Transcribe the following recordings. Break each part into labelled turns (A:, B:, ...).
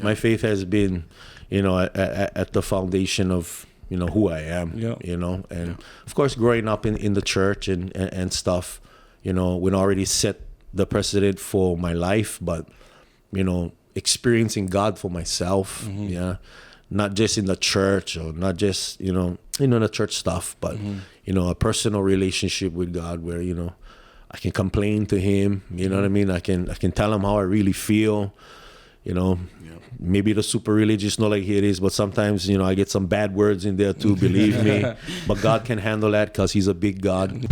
A: My faith has been, at the foundation of, who I am, and of course, growing up in the church and stuff, when already set the precedent for my life, but, experiencing God for myself, not just in the church or not just, the church stuff, but, a personal relationship with God where, I can complain to him, you know what I mean? I can tell him how I really feel, maybe the super religious not like it is, but sometimes, I get some bad words in there too, believe me. But God can handle that because he's a big God.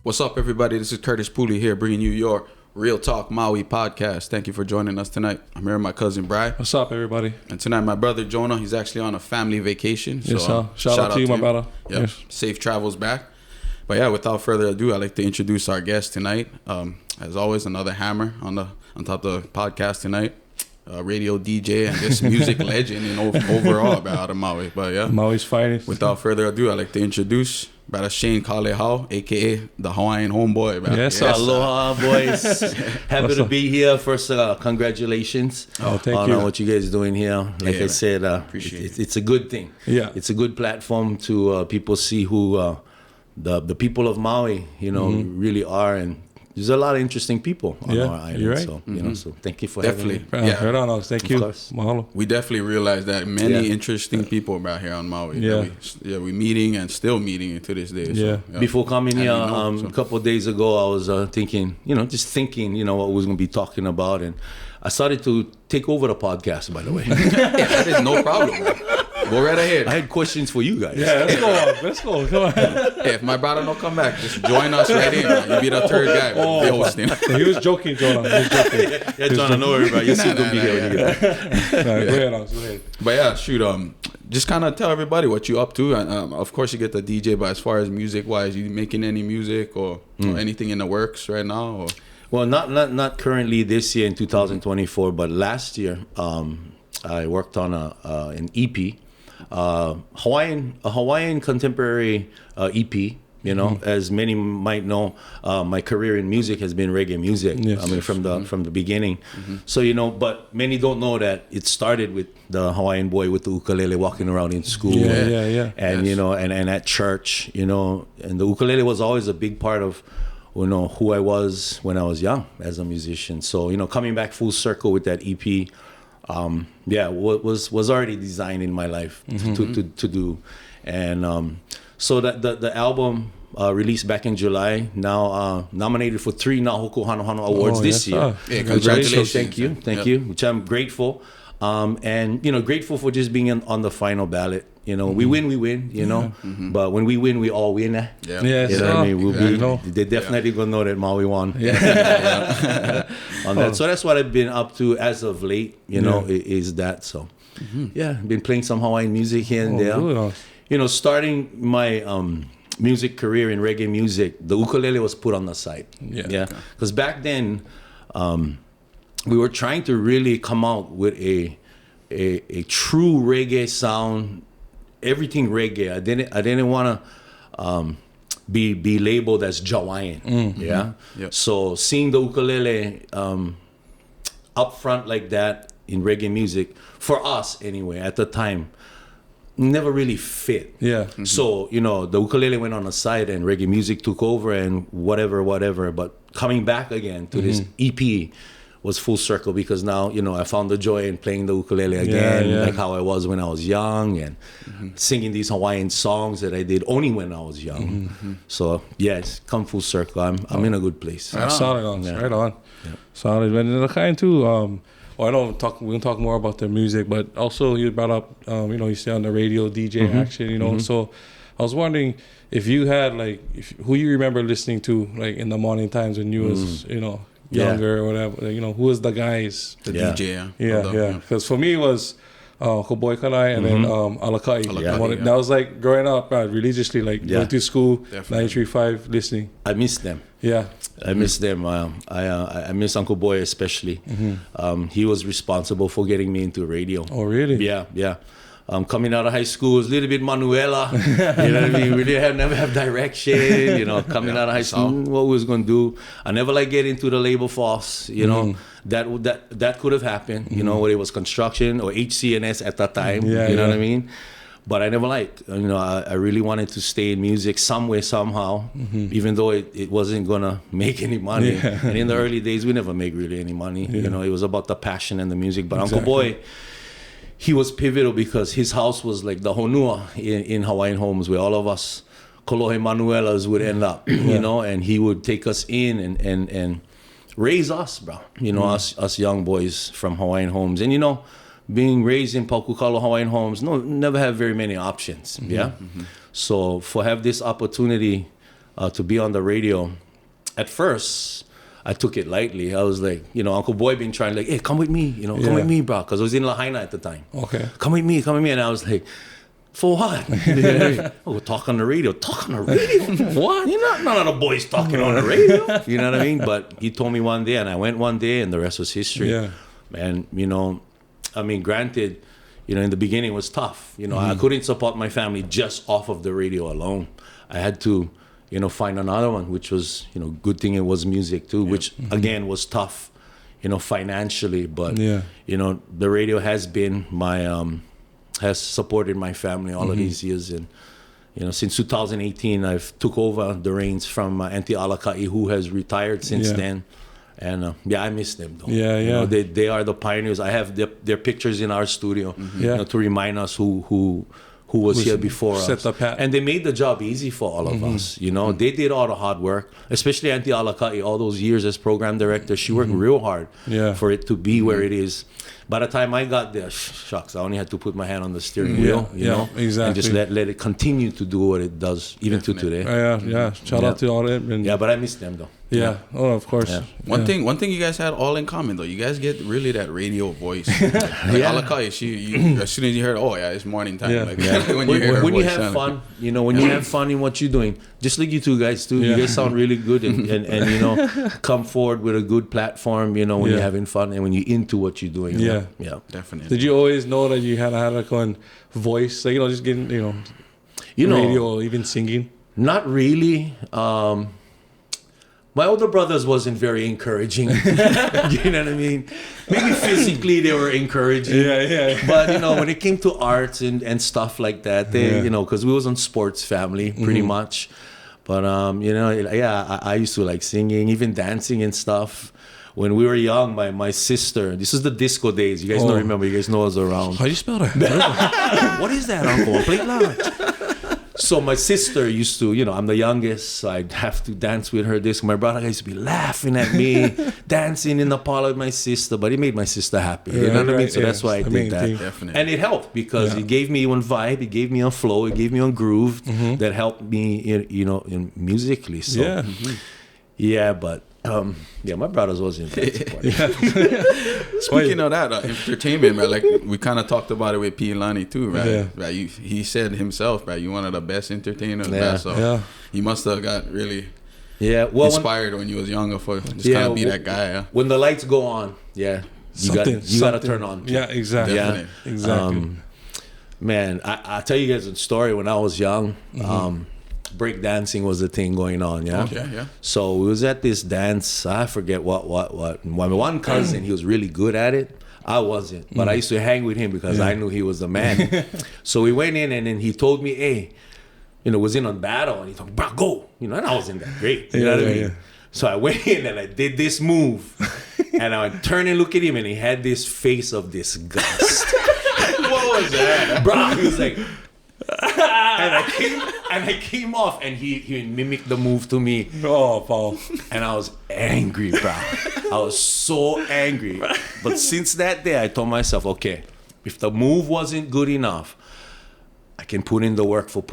B: What's up, everybody? This is Curtis Pooley here, bringing you your Real Talk Maui podcast. Thank you for joining us tonight. I'm here with my cousin, Bri.
C: What's up, everybody?
B: And tonight, my brother, Jonah, he's actually on a family vacation.
C: Yes, sir. Shout out to you, my brother.
B: Yep.
C: Yes.
B: Safe travels back. But yeah, without further ado, I'd like to introduce our guest tonight. As always, another hammer on top of the podcast tonight. Radio DJ and just music legend and overall out of Maui. But yeah,
C: Maui's finest.
B: Without further ado, I'd like to introduce Brother Shane Kahalehau, aka the Hawaiian Homeboy. Brother.
A: Yes, aloha, boys. Happy to be here. First, congratulations
C: on
A: what you guys are doing here. Like I said, it's a good thing.
C: Yeah,
A: it's a good platform to people see who the people of Maui, really are, and there's a lot of interesting people on our island.
C: You're right.
A: So, so thank you for
B: definitely.
A: having me.
C: Right on, thank you. Mahalo.
B: We definitely realized that many interesting people about here on Maui. We're meeting and still meeting to this day.
C: Yeah.
B: So,
A: Before coming here, a couple of days ago, I was thinking, what we was going to be talking about, and I started to take over the podcast, by the way.
B: That is no problem, man. Go right ahead.
A: I had questions for you guys.
C: Yeah, let's go. Come on.
B: Hey, if my brother don't come back, just join us right in. Man. You be the third guy. Be hosting.
C: He was joking, Jonah.
A: Yeah, Jonah, no worry, bro. You're still going to be here when you get back.
C: Go ahead.
B: But yeah, shoot. Just kind of tell everybody what you up to. And of course, you get the DJ, but as far as music-wise, you making any music or anything in the works right now? Or?
A: Well, not currently this year in 2024, but last year I worked on an EP. A Hawaiian contemporary EP, as many might know, my career in music has been reggae music.
C: Yes.
A: I mean, from the beginning. So, but many don't know that it started with the Hawaiian boy with the ukulele walking around in school.
C: Yeah.
A: And, and at church, and the ukulele was always a big part of, who I was when I was young as a musician. So, coming back full circle with that EP, was already designed in my life to do, and so that the album released back in July, now nominated for 3 Nahoku Hanohano Awards this year.
B: Yeah, congratulations!
A: Thank you. Which I'm grateful, and grateful for just being on the final ballot. We win, but when we win, we all win.
C: Yes.
A: You know what I mean? They're definitely gonna know that Maui won. On that. So that's what I've been up to as of late. Is that so? Been playing some Hawaiian music here and there. Starting my music career in reggae music, the ukulele was put on the side. Because back then, we were trying to really come out with a true reggae sound. Everything reggae. I didn't want to be labeled as Hawaiian. So seeing the ukulele up front like that in reggae music, for us anyway at the time, never really fit. So the ukulele went on the side and reggae music took over and whatever. But coming back again to this EP was full circle, because now I found the joy in playing the ukulele again, like how I was when I was young, and singing these Hawaiian songs that I did only when I was young. So it's come full circle. I'm in a good place.
C: Solid on. Right on. Solid. And the kind too. We don't talk more about their music, but also you brought up you stay on the radio DJ action. So I was wondering if you had who you remember listening to in the morning times when you was younger or whatever, who was the guys?
B: The DJ.
C: Yeah. Because for me it was Koboy Kanai and then Alakai. That was growing up religiously, going to school, 93.5 listening.
A: I miss them. I miss them. I miss Uncle Boy especially. He was responsible for getting me into radio.
C: Oh, really?
A: Yeah. Coming out of high school, it was a little bit Manuela. You know what I mean? We never have direction. You know, coming out of high school, what we was gonna do. I never like get into the labor force. You know, that could have happened. You know, whether it was construction or HCNS at that time. You know what I mean? But I never liked. You know, I really wanted to stay in music some way, somehow, even though it wasn't gonna make any money. And in the early days, we never make really any money. You know, it was about the passion and the music. But Uncle Boy, he was pivotal because his house was like the honua in Hawaiian homes where all of us Kolohe Manuelas would end up, you know, and he would take us in and raise us, bro. You know, us young boys from Hawaiian homes. And, you know, being raised in Paukukalo Hawaiian homes, never have very many options, So for have this opportunity to be on the radio, at first, I took it lightly. I was like, you know, Uncle Boy been trying like, hey, come with me, you know, come with me, bro. Because I was in Lahaina at the time.
C: Okay.
A: Come with me. And I was like, for what? Oh, talk on the radio. Talk on the radio? What? You know, none of the boys talking on the radio. You know what I mean? But he told me one day, and I went one day, and the rest was history. Yeah. And, you know, I mean, granted, you know, in the beginning it was tough. You know, I couldn't support my family just off of the radio alone. I had to, you know, find another one, which was, you know, good thing it was music too, which again was tough, you know, financially. But, you know, the radio has been has supported my family all of these years. And, you know, since 2018, I've took over the reins from Auntie Alakai, who has retired since then. And I miss them though. You know, they are the pioneers. I have their pictures in our studio, you know, to remind us who was here before us. And they made the job easy for all of us. You know, they did all the hard work, especially Auntie Alakai, all those years as program director. She worked real hard for it to be where it is. By the time I got there, shucks, I only had to put my hand on the steering wheel, you know, and just let it continue to do what it does, even to today.
C: Shout out to all them.
A: But I miss them though.
C: Oh, of course.
B: One thing you guys had all in common though, you guys get really that radio voice. Like Alakai, as soon as you heard, it's morning time.
A: When you have fun, you know, when you have fun in what you're doing, just like you two guys too. You guys sound really good and you know, come forward with a good platform, you know, when you're having fun and when you're into what you're doing. Yeah,
B: definitely.
C: Did you always know that you had like a voice, like, you know, just getting, you know, radio or even singing?
A: Not really. My older brothers wasn't very encouraging. You know what I mean? Maybe physically they were encouraging. But, you know, when it came to arts and stuff like that, they, you know, because we was on sports family pretty much. But, you know, I used to like singing, even dancing and stuff. When we were young, my sister, this is the disco days. You guys don't remember. You guys know I was around.
C: How do you spell that?
A: What is that, Uncle? Play loud. So my sister used to, you know, I'm the youngest, so I'd have to dance with her. My brother used to be laughing at me, dancing in the parlor with my sister, but it made my sister happy. You know what I mean? So that's why I did that.
B: Definitely.
A: And it helped because it gave me one vibe, it gave me a flow, it gave me a groove that helped me, you know, musically. So, but my brothers wasn't that supportive.
B: Speaking of that, entertainment, man, like we kind of talked about it with P. Lani too, right? Right. He said himself, right? You one of the best entertainers, right? So he must have got really inspired when you was younger for just kind of be that guy.
A: When the lights go on, you gotta turn on.
C: Yeah, exactly.
A: Yeah,
C: exactly.
A: Man, I tell you guys a story. When I was young, break dancing was the thing going on, So we was at this dance, I forget what. My one cousin, he was really good at it. I wasn't, but I used to hang with him because I knew he was the man. So we went in and then he told me, hey, you know, was in on battle, and he told me, bro, go. You know, and I wasn't that great. You know what I mean? So I went in and I did this move, and I would turn and look at him, and he had this face of disgust.
B: What was that?
A: Bro, he was like, and I came off, and he mimicked the move to me.
C: Oh, Paul.
A: And I was angry, bro. I was so angry. But since that day, I told myself, okay, if the move wasn't good enough, I can put in the work for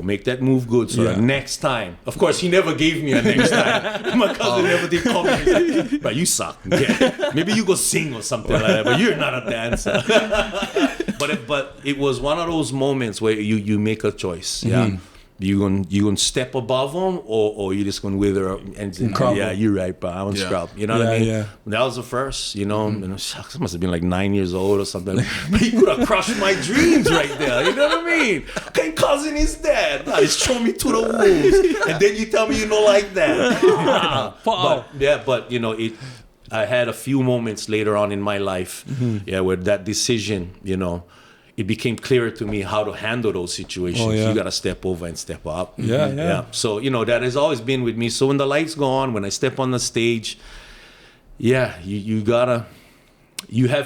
A: make that move good. So the next time, of course, he never gave me a next time. My cousin never did call me. He's like, bro, you suck. Yeah. Maybe you go sing or something like that, but you're not a dancer. But it was one of those moments where you make a choice. You gonna step above them, or you just gonna wither up and say, yeah, you're right, bro. I'm scrub. You know what I mean? Yeah. That was the first, you know. And I must have been like 9 years old or something. But he could have crushed my dreams right there. You know what I mean? Okay, cousin is dead. Nah, he's thrown me to the wolves, and then you tell me you don't like that. But you know, I had a few moments later on in my life, where that decision, you know, it became clearer to me how to handle those situations. You got to step over and step up. Yeah. So, you know, that has always been with me. So when the lights go on, when I step on the stage, you have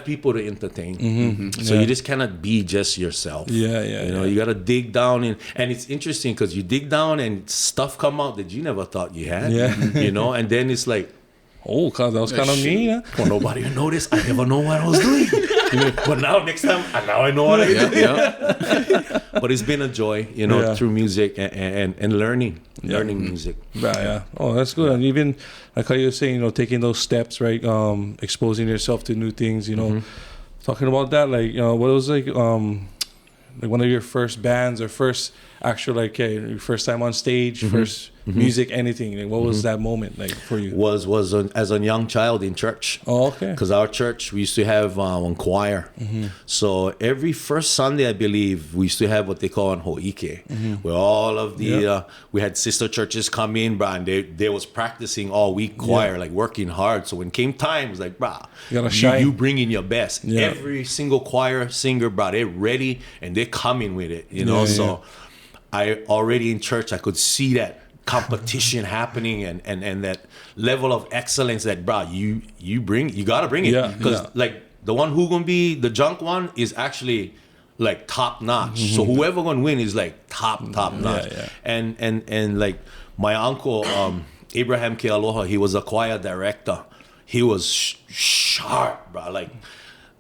A: people to entertain. So you just cannot be just yourself. You know, you got to dig down and it's interesting because you dig down and stuff come out that you never thought you had. You know, and then it's like,
C: oh, cause that was kind of me.
A: Well, nobody will notice. I never know what I was doing. But now, next time, now I know what I did. But it's been a joy, you know, through music and learning music.
C: Oh, that's good. And even like how you were saying, you know, taking those steps, right? Exposing yourself to new things, you know. Talking about that, like, you know, what was like one of your first bands or first actual, like, your first time on stage, first music, anything. Like, what was that moment like for you?
A: Was as a young child in church.
C: Oh, okay.
A: Because our church, we used to have one choir. So every first Sunday, I believe, we used to have what they call an hoike, where all of the we had sister churches come in, bro, and they was practicing all week choir, like working hard. So when came time, it was like, bro, you bring in your best. Every single choir singer, bro, they're ready and they're coming with it, you know. So I already in church, I could see that competition happening and that level of excellence that, bro, you gotta bring it, because like the one who gonna be the junk one is actually like top notch. So whoever gonna win is like top notch. And like my uncle Abraham Kahalehau, he was a choir director. He was sharp, bro. Like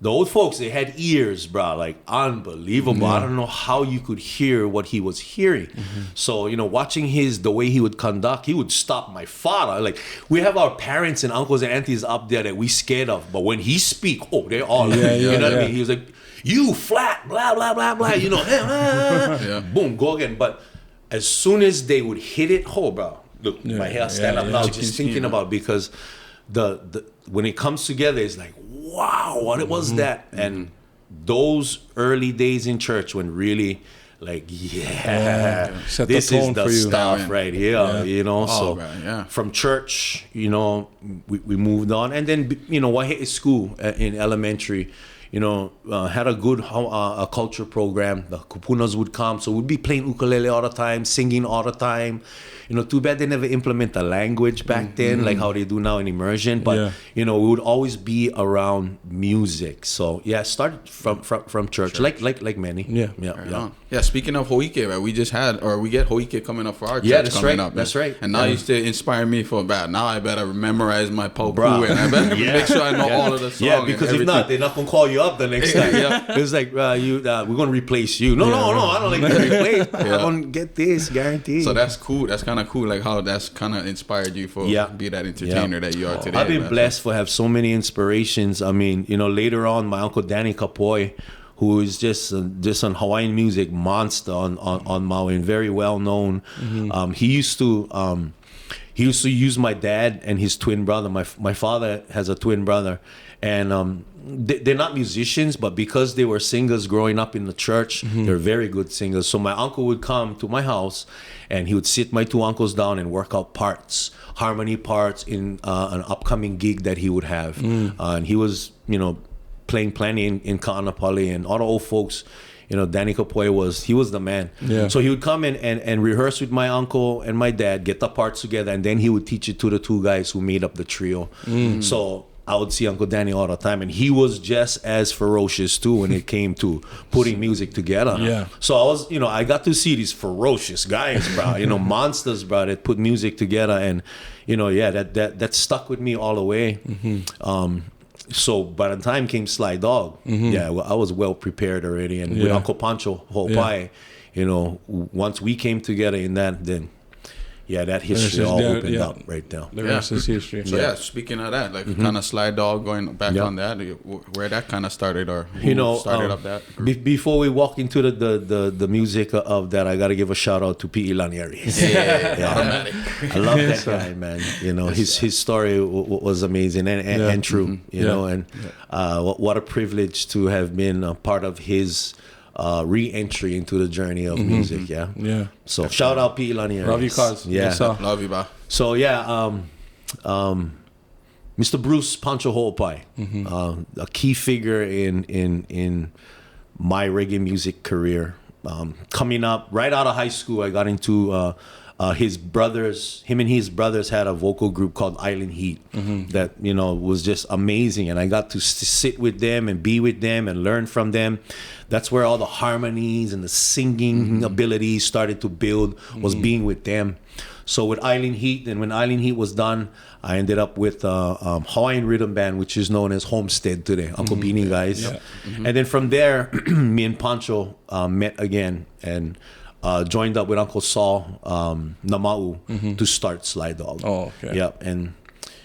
A: the old folks, they had ears, bro, like unbelievable. I don't know how you could hear what he was hearing. So, you know, watching the way he would conduct, he would stop my father. Like, we have our parents and uncles and aunties up there that we scared of. But when he speak, they're all, you know what I mean? He was like, you flat, blah, blah, blah, blah, you know, boom, go again. But as soon as they would hit it, bro, look, my hair stand up now just thinking about it, because the when it comes together, it's like, wow, what was that? And those early days in church when really, like, this is the stuff right here, you know. From church, you know, we moved on. And then, you know, I hit school in elementary, you know, had a good a culture program. The kupunas would come, so we'd be playing ukulele all the time, singing all the time. You know, too bad they never implement the language back then, like how they do now in immersion. But you know, we would always be around music. So started from church, like many.
B: Yeah. Speaking of hoike, right? We get hoike coming up for our church coming up.
A: That's right.
B: And now you still inspire me for that. Now I better memorize my pauku and I better make sure I know all of the songs.
A: Yeah, because if not, they're not gonna call you up the next time. It's like we're gonna replace you. No, I don't like to replace. I'm gonna get this guaranteed.
B: So that's cool. That's kind of cool, like how that's kind of inspired you for be that entertainer that you are today.
A: I've been blessed for have so many inspirations. I mean, you know, later on, my uncle Danny Kapoy, who is just an Hawaiian music monster on Maui and very well known. He used to use my dad and his twin brother. My father has a twin brother, and they're not musicians, but because they were singers growing up in the church, they're very good singers. So my uncle would come to my house and he would sit my two uncles down and work out harmony parts in an upcoming gig that he would have. And he was, you know, playing plenty in Ka'anapali, and all the old folks, you know, Danny Kapoy was the man. So he would come in and rehearse with my uncle and my dad, get the parts together, and then he would teach it to the two guys who made up the trio. So I would see Uncle Danny all the time, and he was just as ferocious too when it came to putting music together. So I was, you know, I got to see these ferocious guys, bro, you know, monsters, bro, that put music together, and you know, that stuck with me all the way. So by the time came Sly Dog, I was well prepared already, and with Uncle Pancho Hopai, you know, once we came together in that, then that history all opened up right there.
C: The rest is history.
B: So speaking of that, like kind of Sly Dog, going back on that, where that kind of started, or who started up that group?
A: Before we walk into the music of that, I got to give a shout out to P.E. Lanieri. I love that guy, man. You know, his story was amazing and true. You know, and what a privilege to have been a part of his re-entry into the journey of music. So shout out P. Lanieri.
C: Love you, cuz.
B: Love you, bye.
A: So Mr. Bruce Pancho Ho'opai, a key figure in my reggae music career. Coming up right out of high school, I got into him and his brothers had a vocal group called Island Heat that, you know, was just amazing. And I got to sit with them and be with them and learn from them. That's where all the harmonies and the singing abilities started to build, was being with them. So with Island Heat, and when Island Heat was done, I ended up with Hawaiian Rhythm Band, which is known as Homestead today, Uncle Beanie guys. And then from there, me and Pancho met again and joined up with Uncle Saul Namau to start Sly Dog.
C: Oh, okay.
A: Yep. And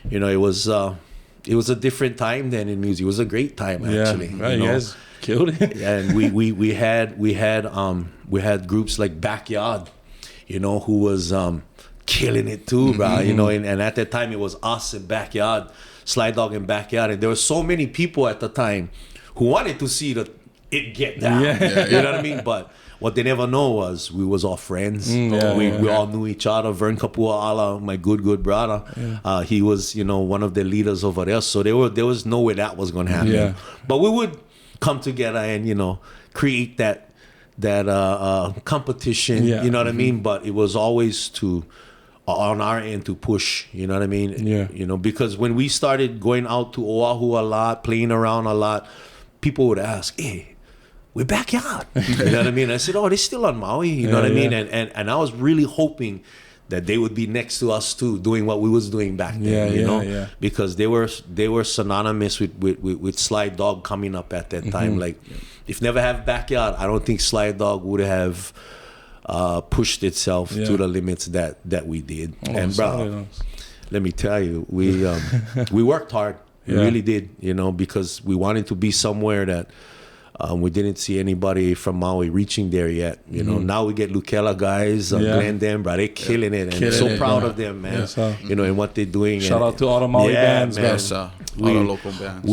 A: you know, it was a different time then in music. It was a great time actually.
C: Yeah, you guys killed it.
A: And we had groups like Backyard, you know, who was killing it too, bro. You know, and at that time it was us and Backyard, Sly Dog and Backyard, and there were so many people at the time who wanted to see it get down. You know what I mean? But what they never know was we was all friends. We all knew each other. Vern Kapua Ala, my good brother, he was, you know, one of the leaders over there. So there was no way that was going to happen. But we would come together and, you know, create that competition. You know what I mean? But it was always on our end to push. You know what I mean? You know, because when we started going out to Oahu a lot, playing around a lot, people would ask, "Hey, we're Backyard." You know what I mean? I said, "Oh, they're still on Maui." You know what I mean? And I was really hoping that they would be next to us too, doing what we was doing back then. You know, because they were synonymous with Sly Dog coming up at that time. Like, if never have Backyard, I don't think Sly Dog would have pushed itself to the limits that we did. And bro, let me tell you, we worked hard. We really did. You know, because we wanted to be somewhere that. We didn't see anybody from Maui reaching there yet. You know, now we get Lukela guys, Glenn Denver, they're killing it, and so proud of them, man. You know, and what they're doing.
C: Shout out to all the Maui bands, man.
B: All the local bands.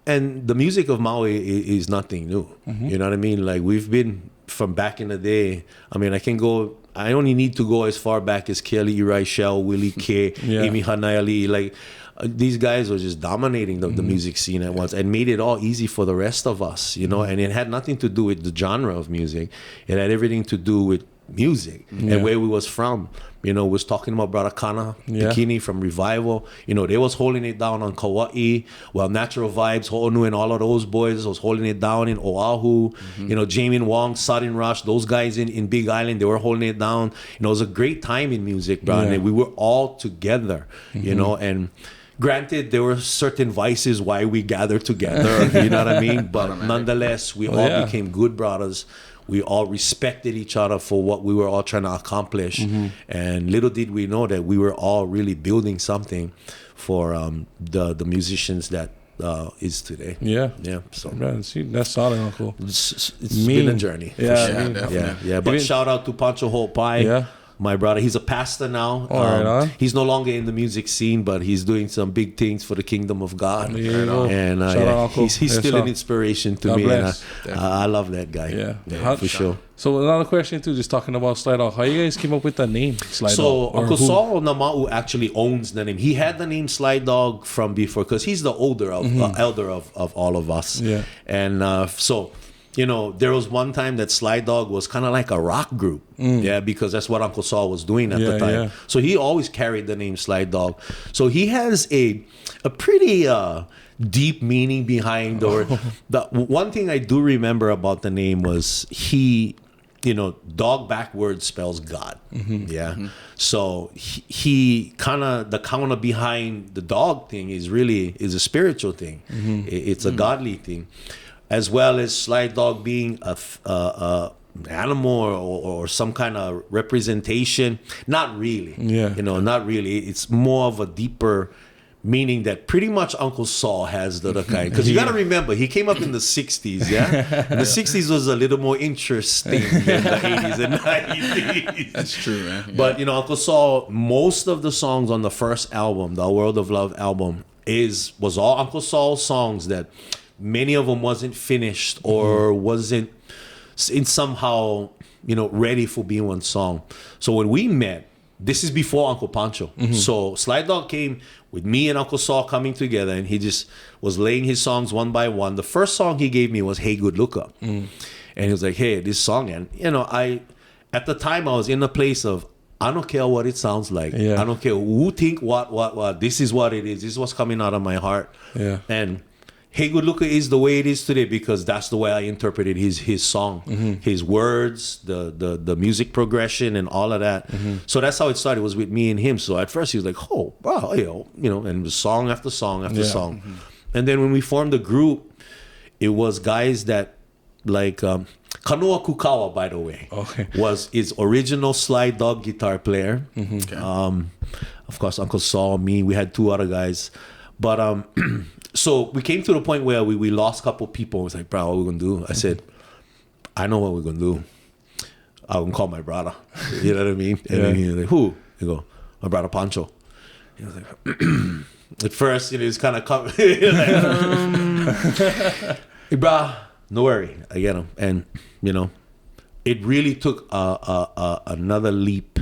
A: And the music of Maui is nothing new. You know what I mean? Like, we've been from back in the day. I mean, I only need to go as far back as Kelly, Uri Shell, Willie K, Amy Hanayali, like. These guys were just dominating the music scene at once and made it all easy for the rest of us, you know. And it had nothing to do with the genre of music. It had everything to do with music and where we was from. You know, was talking about Brother Kana Bikini from Revival. You know, they was holding it down on Kauai. Well, Natural Vibes, Ho'onu and all of those boys was holding it down in Oahu. You know, Jamin Wong, Sudden Rush, those guys in Big Island, they were holding it down. You know, it was a great time in music, bro. And we were all together, you know, and granted, there were certain vices why we gathered together, you know what I mean? But nonetheless, we all became good brothers. We all respected each other for what we were all trying to accomplish. And little did we know that we were all really building something for the musicians that is today. So
C: man, see, that's solid, Uncle.
A: It's been a journey. But shout out to Pancho Ho'opai. My brother, he's a pastor now. He's no longer in the music scene, but he's doing some big things for the kingdom of God. And he's still an inspiration to me. And I love that guy. For sure.
C: So another question too, just talking about Sly Dog. How you guys came up with the name Sly Dog?
A: So Uncle Saul Namau actually owns the name. He had the name Sly Dog from before because he's the elder of all of us. And so. You know, there was one time that Sly Dog was kind of like a rock group. Because that's what Uncle Saul was doing at the time. So he always carried the name Sly Dog. So he has a pretty deep meaning behind the word. The one thing I do remember about the name was dog backwards spells God. So he kind of, the counter behind the dog thing is a spiritual thing. It's a godly thing. As well as Sly Dog being animal or some kind of representation. Not really.
C: Yeah.
A: You know, not really. It's more of a deeper meaning that pretty much Uncle Saul has the other kind. Because you got to remember, he came up in the 60s, yeah? And the 60s was a little more interesting than the 80s and 90s.
B: That's true, man. Yeah.
A: But, you know, Uncle Saul, most of the songs on the first album, the World of Love album, was all Uncle Saul songs that many of them wasn't finished or wasn't in somehow, you know, ready for being one song. So when we met, this is before Uncle Pancho. So Sly Dog came with me and Uncle Saul coming together, and he just was laying his songs one by one. The first song he gave me was Hey Good Looker. And he was like, hey, this song. And, you know, at the time I was in a place of, I don't care what it sounds like.
C: Yeah.
A: I don't care who think what. This is what it is. This is what's coming out of my heart.
C: Yeah.
A: And Hey Good Looker is the way it is today because that's the way I interpreted his song, his words, the music progression, and all of that. So that's how it started. It was with me and him. So at first he was like, "Oh, wow, you know," and it was song after song after song. And then when we formed the group, it was guys that like Kanoa Kukawa, by the way, was his original Sly Dog guitar player. Okay. Of course, Uncle Saul, me. We had two other guys, but. So we came to the point where we lost a couple people. It was like, bro, what are we going to do? I said, I know what we're going to do. I'm going to call my brother. You know what I mean? And then he was like, who? He go, my brother Pancho. He was like, at first, you know, it's kind of, hey, bro, no worry. I get him. And, you know, it really took another leap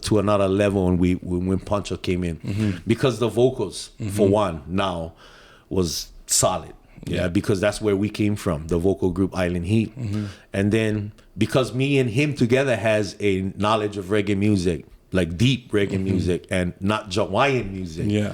A: to another level when Pancho came in. Because the vocals, for one, now, was solid, because that's where we came from, the vocal group Island Heat. And then because me and him together has a knowledge of reggae music, like deep reggae music and not Hawaiian music,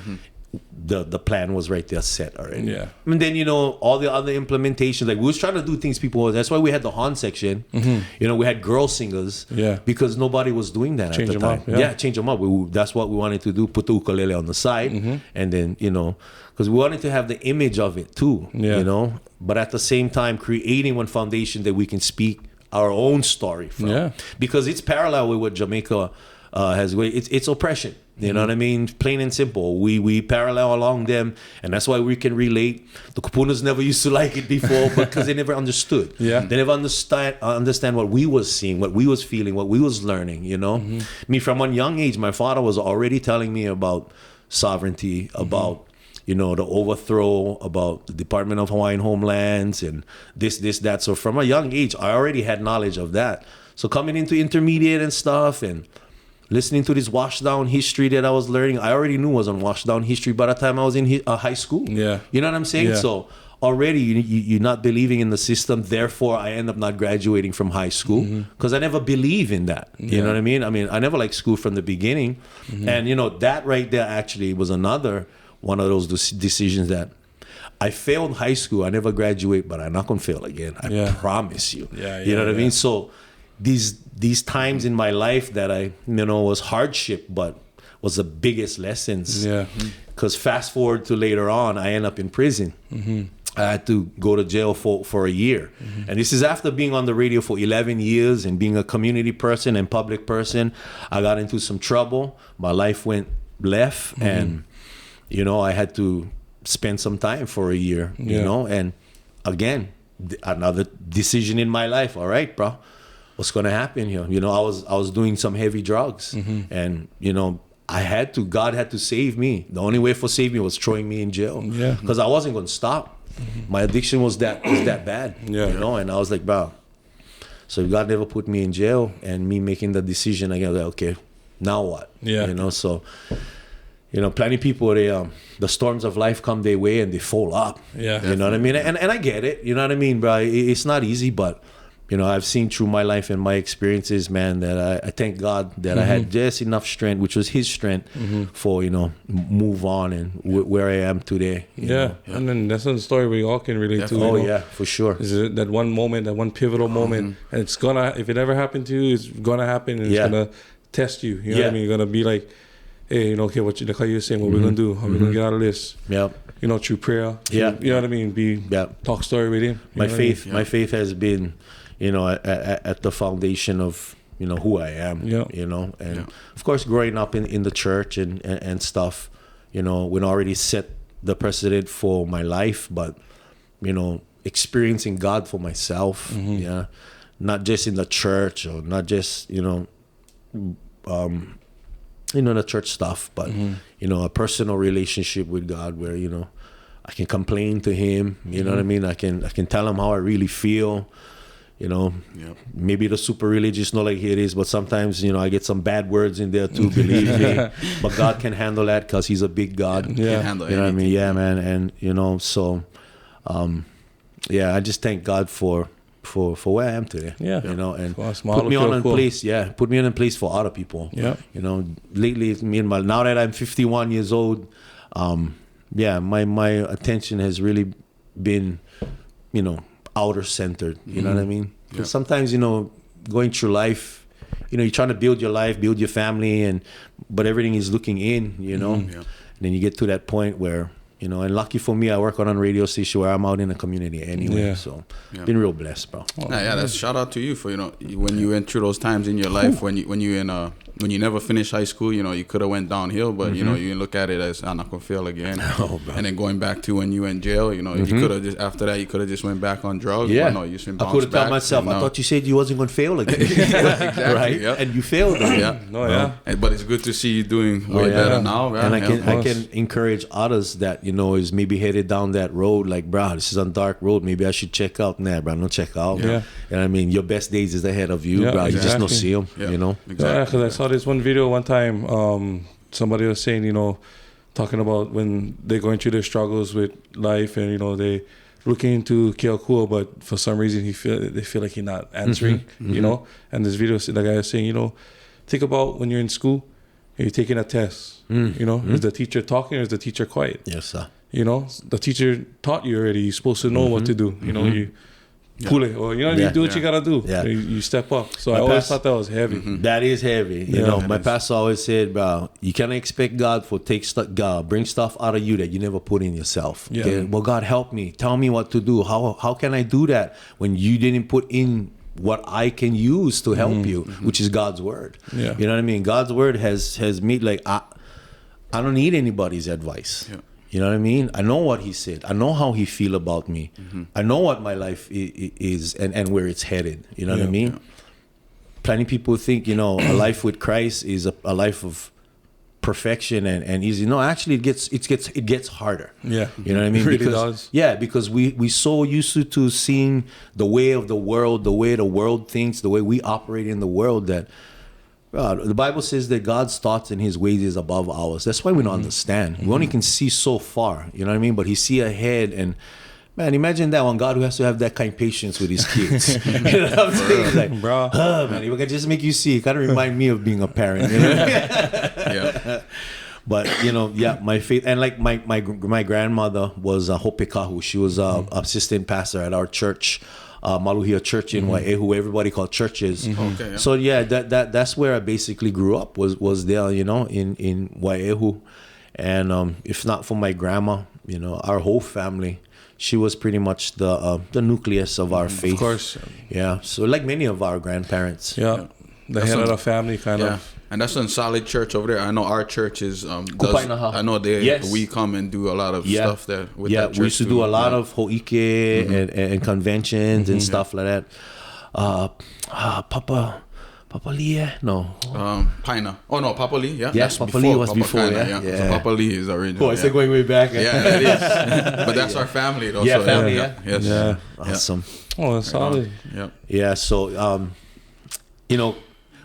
A: the plan was right there set already. And then, you know, all the other implementations, like we was trying to do things that's why we had the horn section. You know, we had girl singers because nobody was doing that at the time. Change them up. That's what we wanted to do, put the ukulele on the side. And then, you know, because we wanted to have the image of it too, you know, but at the same time creating one foundation that we can speak our own story from. Because it's parallel with what Jamaica has. It's oppression. You know what I mean? Plain and simple. We parallel along them, and that's why we can relate. The Kupunas never used to like it before, because they never understood. They never understand what we was seeing, what we was feeling, what we was learning. You know, me from one young age, my father was already telling me about sovereignty, about you know the overthrow, about the Department of Hawaiian Homelands, and this, that. So from a young age, I already had knowledge of that. So coming into intermediate and stuff, and listening to this washdown history that I was learning, I already knew was on washdown history by the time I was in high school. You know what I'm saying? So already you're not believing in the system. Therefore, I end up not graduating from high school because I never believe in that. You know what I mean? I never liked school from the beginning. And, you know, that right there actually was another one of those decisions that I failed high school. I never graduate, but I'm not going to fail again. I promise you. You know what I mean? So these times in my life that I, you know, was hardship, but was the biggest lessons. Because fast forward to later on, I end up in prison. I had to go to jail for a year. And this is after being on the radio for 11 years and being a community person and public person. I got into some trouble. My life went left. And, you know, I had to spend some time for a year, you know. And again, another decision in my life. All right, bro. What's going to happen here? You know, I was doing some heavy drugs, and you know, God had to save me. The only way for save me was throwing me in jail, because I wasn't going to stop. My addiction was that bad, you know. And I was like, bro. So God never put me in jail, and me making the decision again, like, okay, now what? You know, so. You know, plenty of people, the storms of life come their way and they fall up. You know what I mean? And I get it. You know what I mean, bro? It's not easy, but you know, I've seen through my life and my experiences, man, that I thank God that I had just enough strength, which was His strength, for, you know, move on and where I am today. You know?
C: And then that's a story we all can relate to.
A: Oh,
C: you know?
A: for sure.
C: Is it that one moment, that one pivotal moment, and it's gonna, if it ever happened to you, it's gonna happen, and it's gonna test you. You know what I mean? You're gonna be like, hey, you know, okay, like how you're saying, what we're gonna do? How we gonna get out of this? You know, through prayer. You know what I mean? Talk story with Him.
A: My faith has been, at the foundation of, who I am, and of course, growing up in the church and stuff, when already set the precedent for my life, but, experiencing God for myself, not just in the church or not just, the church stuff, but, a personal relationship with God where, I can complain to him, you know what I mean? I can tell him how I really feel. Maybe the super religious, not like it is, but sometimes, I get some bad words in there too, believe me. But God can handle that because he's a big God.
B: Yeah. Can handle
A: you know what I mean? Yeah, man. And, so, I just thank God for where I am today.
C: Yeah.
A: And put me on a place. Yeah. Put me in a place for other people.
C: Yeah.
A: Lately, now that I'm 51 years old, my attention has really been, outer centered, you know what I mean? Because sometimes, going through life, you're trying to build your life, build your family, but everything is looking in, and then you get to that point where, and lucky for me, I work on a radio station where I'm out in the community anyway, so been real blessed, bro.
B: That's shout out to you for, when you went through those times in your life, when you never finished high school, you could have went downhill, but you look at it as I'm not gonna fail again. And then going back to when you were in jail, if you could have just after that you could have just went back on drugs.
A: Yeah,
B: no, you should
A: I could have told myself, I thought you said you wasn't gonna fail again.
B: Exactly,
A: right? Yep. And you failed.
B: But it's good to see you doing way better now, man.
A: And I can encourage others that is maybe headed down that road, like, bro, this is a dark road. Maybe I should check out. Nah, bro, no check out.
C: Yeah.
A: And I mean, your best days is ahead of you, bro. You just don't see them.
B: Exactly.
C: Yeah, because I saw this one video one time. Somebody was saying, talking about when they're going through their struggles with life, and they looking into Keokua, but for some reason they feel like he's not answering. And this video, the guy was saying, think about when you're in school and you're taking a test. Is the teacher talking or is the teacher quiet?
A: Yes, sir.
C: The teacher taught you already. You're supposed to know what to do. You pull it, or you do what you gotta do.
A: Yeah.
C: You step up. So I always thought that was heavy.
A: That is heavy. My pastor always said, bro, you cannot expect God bring stuff out of you that you never put in yourself.
C: Yeah.
A: Okay? Well, God, help me. Tell me what to do. How can I do that when you didn't put in what I can use to help you, which is God's word.
C: Yeah.
A: You know what I mean? God's word has me like, I don't need anybody's advice.
B: Yeah.
A: You know what I mean? I know what he said. I know how he feel about me. I know what my life is and where it's headed. You know what I mean? Yeah. Plenty of people think, a life with Christ is a life of perfection and easy. No, actually it gets harder.
C: Yeah.
A: You know what I mean?
C: It really does.
A: Yeah, because we so used to seeing the way of the world, the way the world thinks, the way we operate in the world that the Bible says that God's thoughts and his ways is above ours. That's why we don't understand. We only can see so far, you know what I mean? But he see ahead, and man, imagine that one God who has to have that kind of patience with his kids. You know what I'm saying? He's like,
C: bro,
A: man, he can just make you see. It kind of remind me of being a parent, you know?
B: Yeah.
A: But my faith, and like my grandmother was a Hopekahu. She was a assistant pastor at our church. Maluhia Church in Wai'ehu, everybody called churches.
B: Okay, yeah.
A: So that's where I basically grew up, was there, in Wai'ehu. And if not for my grandma, our whole family, she was pretty much the nucleus of our faith.
C: Of course.
A: Yeah. So like many of our grandparents.
C: Yeah. The head of the family kind of.
B: And that's a solid church over there. I know our church is I know we come and do a lot of stuff there with that church.
A: We used to do a lot of ho'ike and conventions and stuff like that. Papa Lee, no.
B: Paina. Oh no, Papa Lee, yeah.
A: Yes, Papa Lee was before,
B: Kaina, yeah. So Papa Lee is original.
A: Oh, it's like going way back.
B: Yeah, it is. But that's our family though.
A: Yeah,
B: so,
A: family,
B: Yes.
A: Yeah. Awesome.
C: Oh, that's solid.
B: Yeah.
A: Yeah, so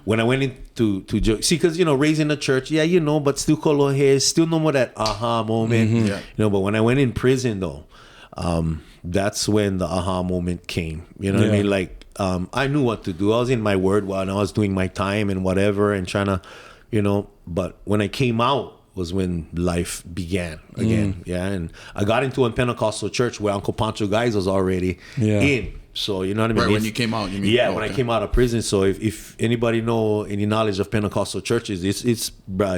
A: when I went into see, because raised in the church, but still kolohe, still no more that aha moment. But when I went in prison though, that's when the aha moment came. You know what I mean? Like I knew what to do. I was in my word while I was doing my time and whatever and trying to, but when I came out was when life began again. Yeah, and I got into a Pentecostal church where Uncle Pancho Guys was already in. So you know what I mean?
B: Right, when you came out, you mean?
A: Yeah, when I came out of prison. So if anybody know any knowledge of Pentecostal churches, it's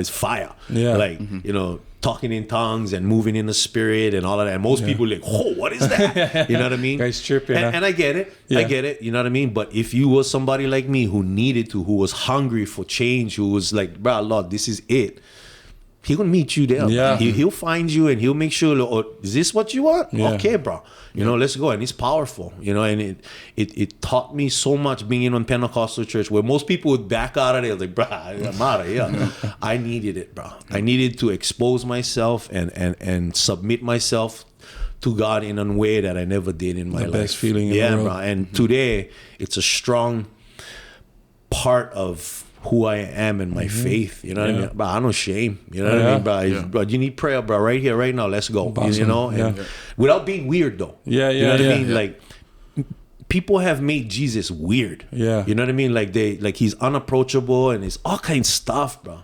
A: fire. Yeah, like you know, talking in tongues and moving in the spirit and all of that. And most people are like, oh, what is that? You know what I mean?
C: Guys tripping.
A: And I get it. I get it. You know what I mean? But if you was somebody like me who needed to, who was hungry for change, who was like, bro, Lord, this is it. He gonna meet you there. Yeah. He'll find you and he'll make sure, oh, is this what you want? Yeah. Okay, bro. You know, let's go. And it's powerful. You know, and it taught me so much being in a Pentecostal church where most people would back out of there like, bro, I'm out of here. I needed it, bro. I needed to expose myself and submit myself to God in a way that I never did in my life.
C: Best feeling in the world.
A: Bro. And today it's a strong part of who I am in my faith, you know what I mean? Bro, I no shame, you know what I mean, bro? Yeah. Bro, you need prayer, bro, right here, right now, let's go, awesome. You know? And without being weird, though. You know what I mean? Like, people have made Jesus weird. Yeah. You know what I mean? Like, he's unapproachable and it's all kinds of stuff, bro.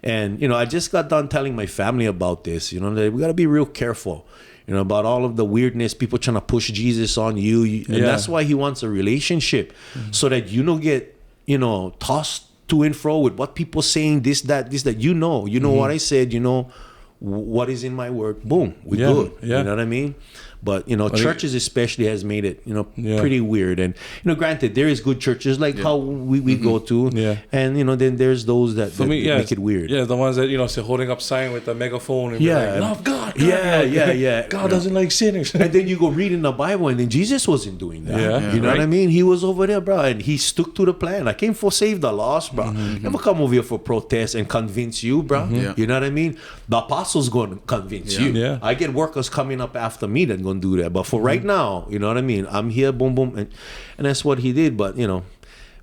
A: And, you know, I just got done telling my family about this, you know, that we got to be real careful, you know, about all of the weirdness, people trying to push Jesus on you. And that's why he wants a relationship, so that you don't get, you know, tossed to and fro with what people saying, this, that. You know what I said, you know what is in my word. Boom, we good. You know what I mean? But, you know, churches especially has made it, you know, pretty weird. And, you know, granted, there is good churches like how we go to. Yeah. And, you know, then there's those that make it weird.
C: Yeah, the ones that, you know, say holding up sign with a megaphone and be like, love God. God doesn't like sinners.
A: And then you go read in the Bible and then Jesus wasn't doing that. Yeah. You know what I mean? He was over there, bro, and he stuck to the plan. I came for save the lost, bro. Never come over here for protest and convince you, bro. You know what I mean? The apostles going to convince you. Yeah. I get workers coming up after me that going to do that. But for right now, you know what I mean? I'm here, boom, boom. And that's what he did. But, you know,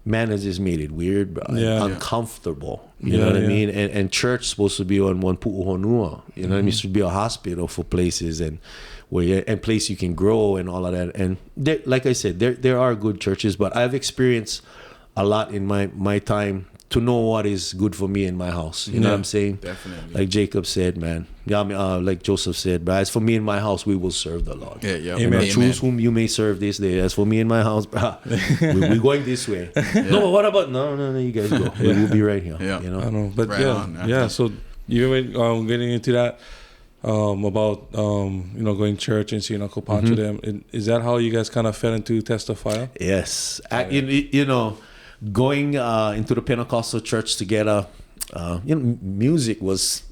A: man has just made it weird, bro. Uncomfortable. You know what I mean? And church is supposed to be on one pu'uhonua. You know what I mean? It should be a hospital for places and place you can grow and all of that. And there, like I said, there are good churches, but I've experienced a lot in my time to know what is good for me in my house. You know what I'm saying?
B: Definitely.
A: Like Jacob said, man. Yeah, I mean, like Joseph said, but as for me in my house, we will serve the Lord.
C: Amen.
A: Choose whom you may serve this day. As for me in my house, bro, we're going this way. No, but what about no, you guys go. We will be right here. You know?
C: I know, but right so you were getting into that about you know, going to church and seeing Uncle Pancho them. Is that how you guys kind of fell into Testify?
A: Yes. You know, going into the Pentecostal church together, you know, music was,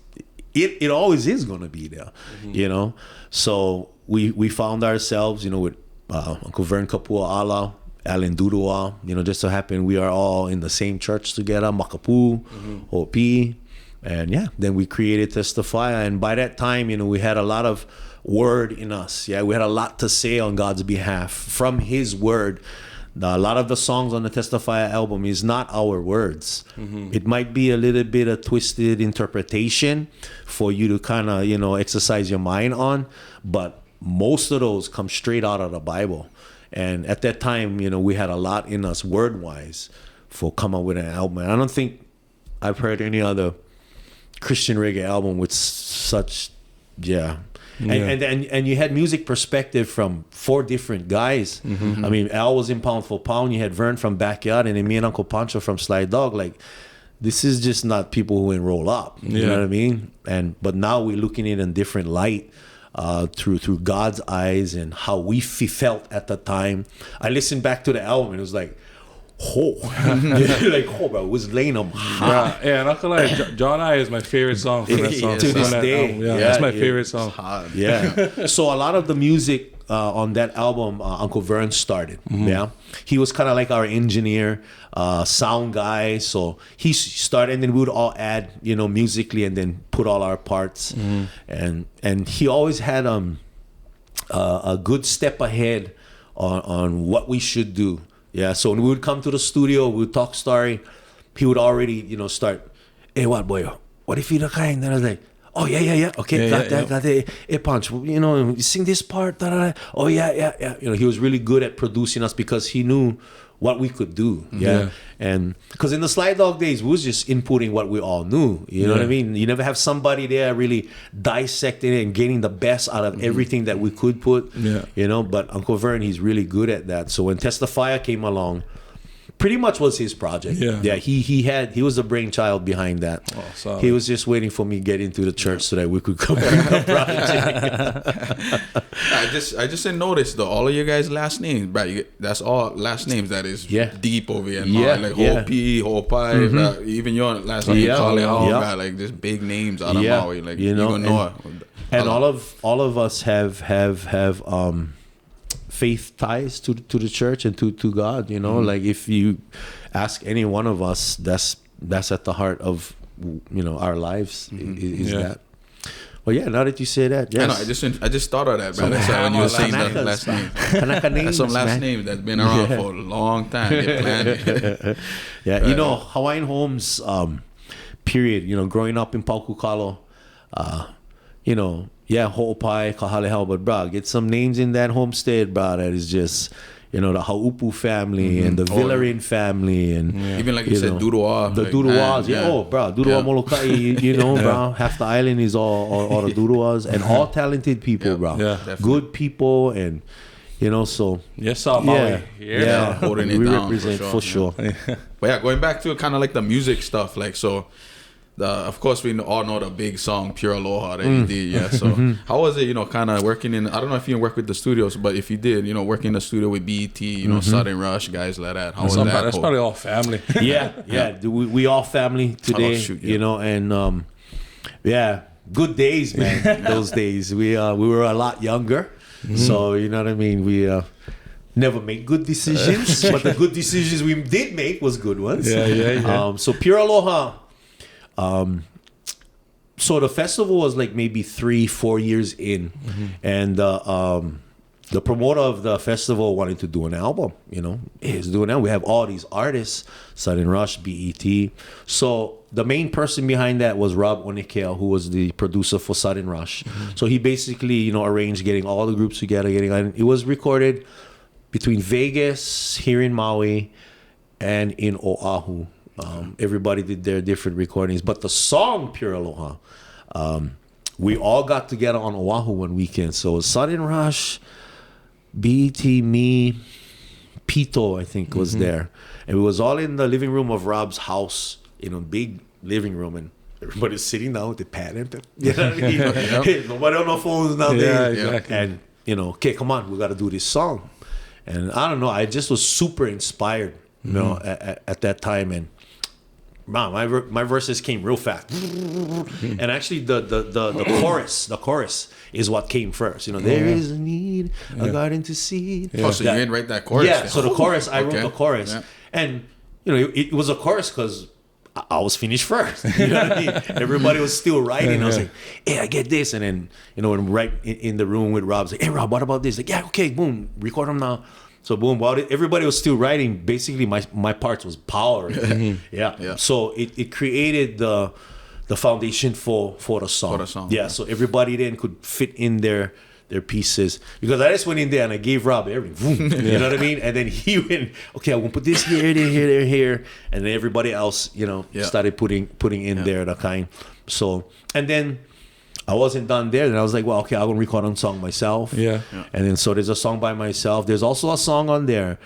A: it always is going to be there, you know. So we found ourselves, you know, with Uncle Vern Kapua Ala, Alan Dudua, you know, just so happened we are all in the same church together, Makapu, Hopi, and then we created Testify. And by that time, you know, we had a lot of word in us. We had a lot to say on God's behalf from his word. A lot of the songs on the Testify album is not our words. It might be a little bit of twisted interpretation for you to kind of, you know, exercise your mind on, but most of those come straight out of the Bible. And at that time, you know, we had a lot in us word-wise for come up with an album. And I don't think I've heard any other Christian reggae album with such, And you had music perspective from 4 different guys. I mean, Al was in Pound for Pound. You had Vern from Backyard, and then me and Uncle Pancho from Sly Dog. Like, this is just not people who enroll up. You know what I mean? But now we're looking at it in different light through God's eyes and how we felt at the time. I listened back to the album and it was like, bro, it was laying them high.
C: Yeah, and I feel like John I is my favorite song from that song.
A: To this day.
C: That's my favorite song.
A: So a lot of the music on that album, Uncle Vern started. He was kind of like our engineer, sound guy. So he started, and then we would all add, you know, musically, and then put all our parts. And he always had a good step ahead on what we should do. So when we would come to the studio, we would talk story. He would already, you know, start, hey, what, boy? What if you the kind? And I was like, oh, yeah. Okay, got that. Hey, Punch, you know, you sing this part. Da, da, da. Oh, yeah. You know, he was really good at producing us because he knew what we could do. Yeah. And because in the Slide Dog days, we was just inputting what we all knew. You know what I mean? You never have somebody there really dissecting it and getting the best out of everything that we could put. Yeah. You know, but Uncle Vern, he's really good at that. So when Testifier came along, pretty much was his project. Yeah. He was the brainchild behind that. Oh, he was just waiting for me to get into the church so that we could complete the project.
B: I just didn't notice though. All of your guys' last names, bro. That's all last names that is deep over here. Like Hopi, Hopai, even your last name, Kahalehau, like just big names out of Maui. Like you know,
A: and all of us have faith ties to the church and to God, you know. Like if you ask any one of us, that's at the heart of, you know, our lives is that. Well, yeah, now that you say that, yes.
B: I just thought of that, man. That's when you were saying the last name. That's some last names that's been around for a long time.
A: You know, Hawaiian Homes period, you know, growing up in Paukukalo, you know, Ho'opai, Kahalehau, but bro, get some names in that homestead, bro, that is just, you know, the Haupu family and the Villarin family, and
B: even like you said, Duru'a.
A: The Duru'as, bro, Duru'a Molokai, you know, bro, half the island is all the Duru'as, and all talented people, bro. Good people, and you know, so
C: Maui.
B: Holding it
A: we
B: down
A: represent for sure.
B: But yeah, going back to kind of like the music stuff, like so. Of course, we all know the big song "Pure Aloha" that you did. So, how was it? You know, kind of working in. I don't know if you work with the studios, but if you did, you know, working in the studio with BET, you know, Sudden Rush, guys like that. How was that?
C: That's probably all family.
A: We all family today. You know, and good days, man. Those days we were a lot younger, so you know what I mean. We never make good decisions, but the good decisions we did make was good ones. So Pure Aloha. So the festival was like maybe 3-4 years in, and the promoter of the festival wanted to do an album. You know, he's doing that. We have all these artists, Sudden Rush, BET. So the main person behind that was Rob Onikea, who was the producer for Sudden Rush. So he basically, you know, arranged getting all the groups together. It was recorded between Vegas, here in Maui, and in Oahu. Everybody did their different recordings, but the song Pure Aloha, we all got together on Oahu one weekend. So it was Sudden Rush, BET, me, Pito, I think was there, and we was all in the living room of Rob's house, in a big living room, and everybody's sitting down with the pad and you know what I mean? Nobody on the phones nowadays. Exactly. And you know, okay, come on, we got to do this song. And I don't know, I just was super inspired, you know, at that time. And my verses came real fast, and actually the chorus is what came first. You know, there is a need, a garden to seed.
B: Oh, so you didn't write that chorus?
A: Yeah, so the chorus, I wrote the chorus, and you know, it was a chorus because I was finished first. You know what I mean? Everybody was still writing. I was like, hey, I get this, and then you know, right in the room with Rob, like, hey Rob, what about this? Like, yeah, okay, boom, record them now. So boom, while everybody was still writing, basically my parts was power. So it created the foundation for the song. Yeah, so everybody then could fit in their pieces. Because I just went in there and I gave Rob everything. You know what I mean? And then he went, okay, I'm gonna put this here, here, and then everybody else, you know, started putting in there the kind. So, and then I wasn't done there. Then I was like, well, okay, I'm gonna record a song myself. And then so there's a song by myself. There's also a song on there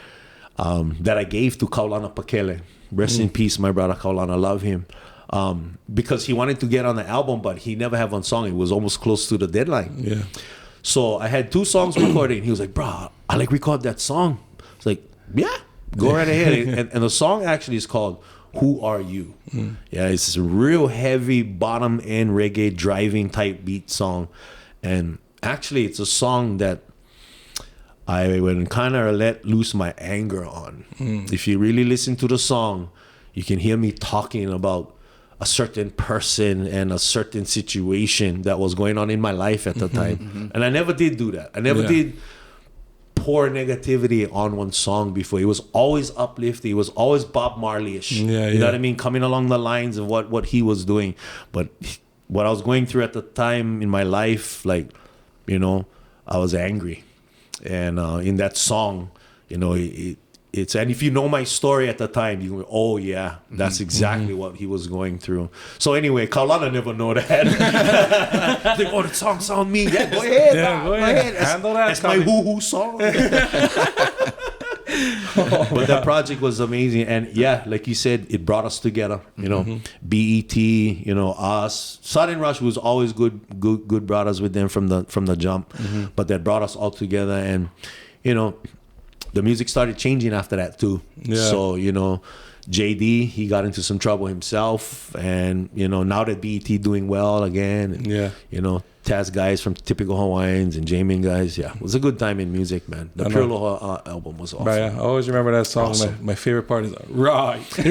A: that I gave to Kaulana Pakele. Rest in peace, my brother Kaulana. Love him. Because he wanted to get on the album, but he never had one song. It was almost close to the deadline. So I had 2 songs recorded. He was like, bro, I like record that song. It's like, yeah, go right ahead. And the song actually is called Who Are You? Yeah, it's a real heavy bottom end reggae driving type beat song. And actually it's a song that I would kind of let loose my anger on. If you really listen to the song, you can hear me talking about a certain person and a certain situation that was going on in my life at the time. And I never did do that. I never did pour negativity on one song before. It was always uplifting. It was always Bob Marley-ish. You know what I mean? Coming along the lines of what he was doing. But what I was going through at the time in my life, like, you know, I was angry. And in that song, you know, it's, and if you know my story at the time, you go, oh yeah, that's exactly what he was going through. So anyway, Kaulana never know that. Like, oh, the song sound mean. Yeah, go ahead.
C: Yeah, go ahead. Handle that.
A: That's my hoo-hoo song. But that project was amazing, and yeah, like you said, it brought us together. You know, BET, you know, us. Sudden Rush was always good brothers with them from the jump, but that brought us all together, and you know, the music started changing after that too. Yeah. So you know, JD, he got into some trouble himself, and you know, now that BET doing well again, and, you know, Taz guys from Typical Hawaiians and Jamin guys, it was a good time in music, man. The Pure Aloha album was awesome.
C: But yeah, I always remember that song. Awesome. My favorite part is right.
B: I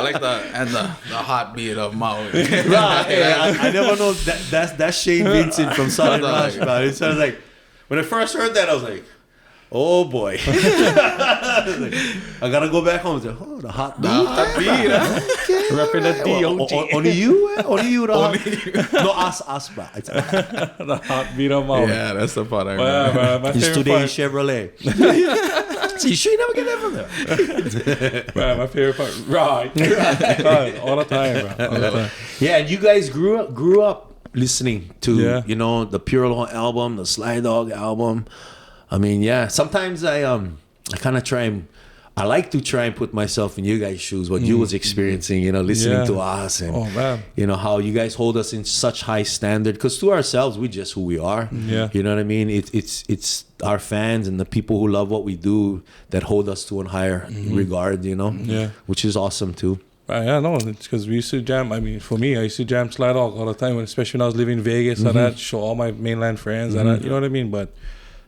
B: like the hot beat of Maui.
A: I never know that's Shane Vincent from Southern Rush, man. It sounds like, when I first heard that, I was like, oh boy. I gotta go back home and say, oh, the hot beat.
C: Repping the DOG.
A: Only you the hot beat. No, us, bro.
C: The hot beat of Maui.
B: Yeah, that's the part I remember.
A: It's today Chevrolet. So you sure you never get that from there?
C: Man, my favorite part. Right. All the time, bro. All the time.
A: Yeah, and you guys grew up listening to, you know, the Pure Aloha album, the Sly Dog album. I mean, yeah, sometimes I kind of I like to try and put myself in you guys' shoes, what you was experiencing, you know, listening to us, and you know, how you guys hold us in such high standard, because to ourselves, we're just who we are. Yeah. You know what I mean? It's our fans and the people who love what we do that hold us to a higher regard, you know, which is awesome too.
C: Yeah, no, it's because we used to jam. I mean, for me, I used to jam Sly Dog all the time, especially when I was living in Vegas and that, show all my mainland friends and that, you know what I mean? But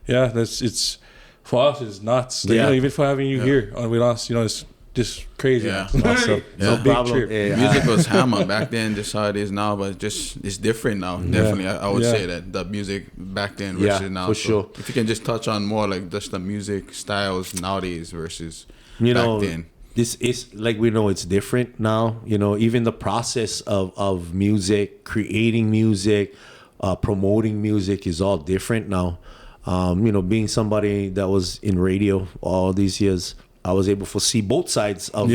C: yeah, it's for us, it's nuts. Like, you know, even for having you here with us, you know, it's just crazy. Yeah, awesome.
B: No big trip. Music was hammer back then, just how it is now, but just it's different now. Definitely, I would say that the music back then versus now.
A: For sure.
B: If you can just touch on more like just the music styles nowadays versus
A: back
B: then.
A: This is, like, we know it's different now. You know, even the process of music, creating music, promoting music is all different now. You know, being somebody that was in radio all these years, I was able to see both sides of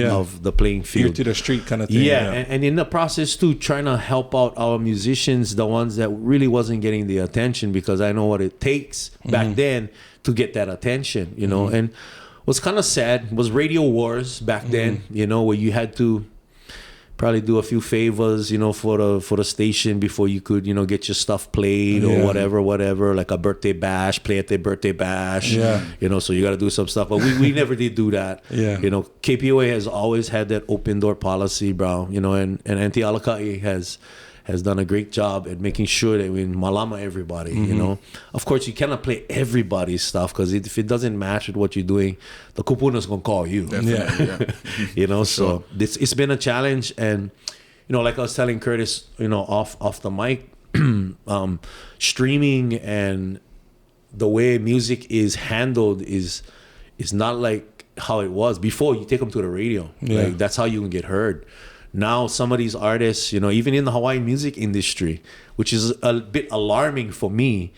A: the playing field.
C: Ear to the street kind of thing.
A: Yeah. And in the process too, trying to help out our musicians, the ones that really wasn't getting the attention, because I know what it takes back then to get that attention, you know. And what's kind of sad was radio wars back then, you know, where you had to probably do a few favors, you know, for the station before you could, you know, get your stuff played or whatever, like a birthday bash, play at their birthday bash, you know, so you got to do some stuff. But we never did do that. You know, KPOA has always had that open door policy, bro, you know, and Auntie Alakai has done a great job at making sure that we malama everybody, you know. Of course, you cannot play everybody's stuff, because if it doesn't match with what you're doing, the kupuna's going to call you. You know, so it's been a challenge. And, you know, like I was telling Curtis, you know, off the mic, streaming and the way music is handled is not like how it was before. You take them to the radio. Like, that's how you can get heard. Now, some of these artists, you know, even in the Hawaiian music industry, which is a bit alarming for me,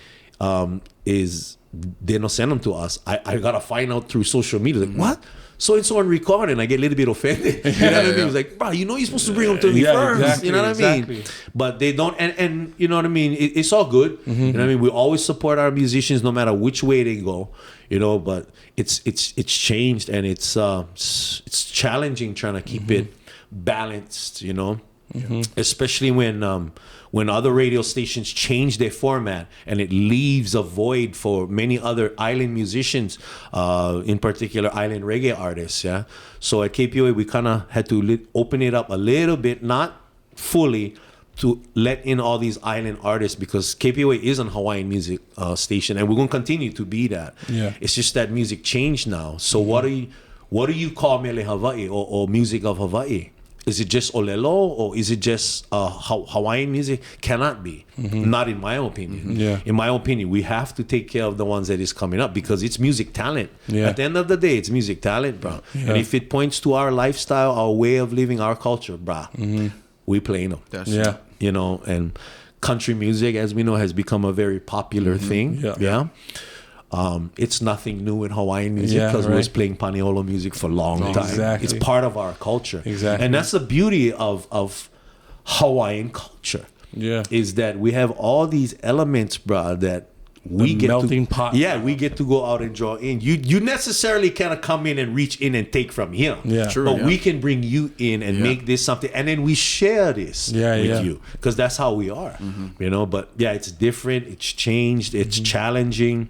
A: is they don't send them to us. I got to find out through social media. Like, what? So-and-so on recording. I get a little bit offended. You know what I mean? It's like, bro, you know you're supposed to bring them to me first. Exactly, you know what I mean? But they don't. And you know what I mean? It's all good. You know what I mean? We always support our musicians no matter which way they go. You know, but it's changed, and it's challenging trying to keep it balanced, you know, especially when other radio stations change their format, and it leaves a void for many other island musicians, in particular island reggae artists. So at KPOA, we kind of had to open it up a little bit, not fully, to let in all these island artists, because KPOA is a Hawaiian music station, and we're going to continue to be that. It's just that music changed now. So what do you call Mele Hawaii or music of Hawaii? Is it just Olelo, or is it just Hawaiian music? Cannot be. Not in my opinion. In my opinion, we have to take care of the ones that is coming up, because it's music talent. At the end of the day, it's music talent, bro. And if it points to our lifestyle, our way of living, our culture, bro, we playing them. You know, and country music, as we know, has become a very popular thing. it's nothing new in Hawaiian music because we was playing Paniolo music for a long time.
C: Exactly.
A: It's part of our culture.
C: Exactly.
A: And that's the beauty of Hawaiian culture.
C: Yeah.
A: Is that we have all these elements, bro, that we get
C: melting pot.
A: Yeah, we get to go out and draw in. You necessarily kind of come in and reach in and take from him.
C: Yeah.
B: True,
A: but we can bring you in and make this something, and then we share this with you, because that's how we are. You know, but yeah, it's different, it's changed, it's challenging,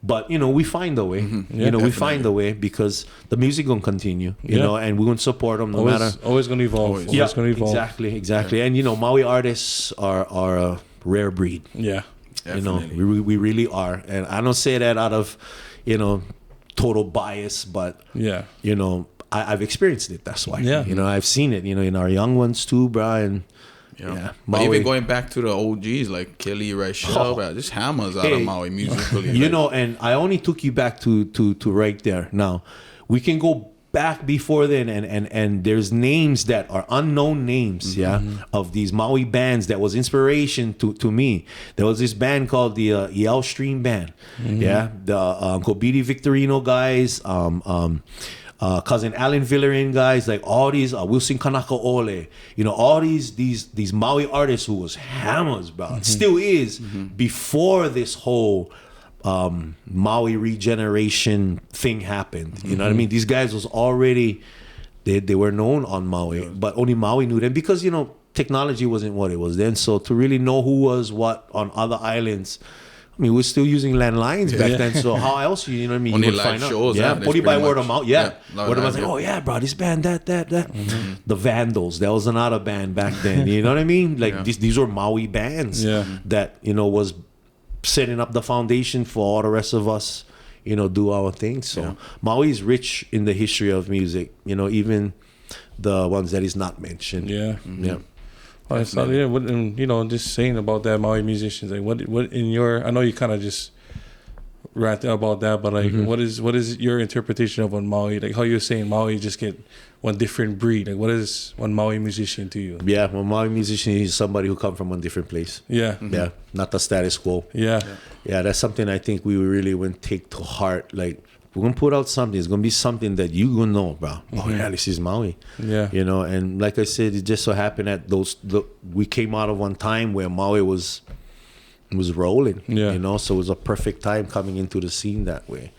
A: but you know, we find a way. You know, we find a way, because the music gonna continue, you know, and we're gonna support them no matter.
C: Always gonna evolve. Always gonna evolve.
A: Exactly. And you know, Maui artists are a rare breed.
C: Yeah.
B: Definitely.
A: You know, we really are. And I don't say that out of, you know, total bias, but, you know, I've experienced it. That's why.
C: Yeah.
A: You know, I've seen it, you know, in our young ones too, Brian.
B: Yeah. But even going back to the OGs like Kelly, Rachel, just hammers out of Maui musically.
A: You know, and I only took you back to right there. Now, we can go back before then, and there's names that are unknown names, of these Maui bands that was inspiration to me. There was this band called the Yell Stream Band, the Kobiti Victorino guys, cousin Alan Villarin guys, like all these Wilson Kanaka Ole, you know, all these Maui artists who was hammers, bro, still is, before this whole Maui regeneration thing happened. You know what I mean? These guys was already, they were known on Maui, but only Maui knew them, because, you know, technology wasn't what it was then. So to really know who was what on other islands, I mean, we're still using landlines back then. So how else, you know what I mean?
B: Only
A: you would
B: live
A: find
B: shows,
A: out. Only by word of mouth. Word of mouth.
B: Like,
A: oh yeah, bro, this band, that. The Vandals, that was another band back then. You know what I mean? Like these were Maui bands that, you know, was setting up the foundation for all the rest of us, you know, do our thing. So Maui is rich in the history of music, you know, even the ones that is not mentioned.
C: Well, so, you know, just saying about that, Maui musicians, like what in your, I know you kind of just ranted about that, but like what is your interpretation of one Maui, like how you're saying Maui just get one different breed, like what is one Maui musician to you?
A: One Maui musician is somebody who come from one different place. Not the status quo. That's something I think we really would take to heart. Like, we're gonna put out something, it's gonna be something that you gonna know, bro. Oh yeah, this is Maui. You know, and like I said, it just so happened that we came out of one time where Maui was rolling, you know, so it was a perfect time coming into the scene that way.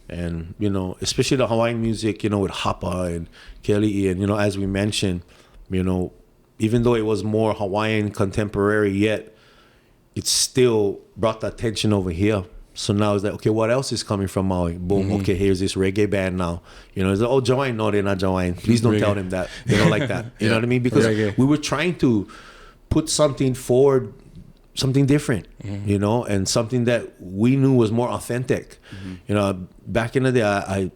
A: And, you know, especially the Hawaiian music, you know, with Hapa and Kelly, and, you know, as we mentioned, you know, even though it was more Hawaiian contemporary, yet it still brought the attention over here. So now it's like, okay, what else is coming from Maui? Boom, okay, here's this reggae band now. You know, it's like, oh, Jawaiian. No, they're not Jawaiian. Please don't tell them that. They don't like that. You know what I mean? Because we were trying to put something forward, something different, you know, and something that we knew was more authentic. You know, back in the day,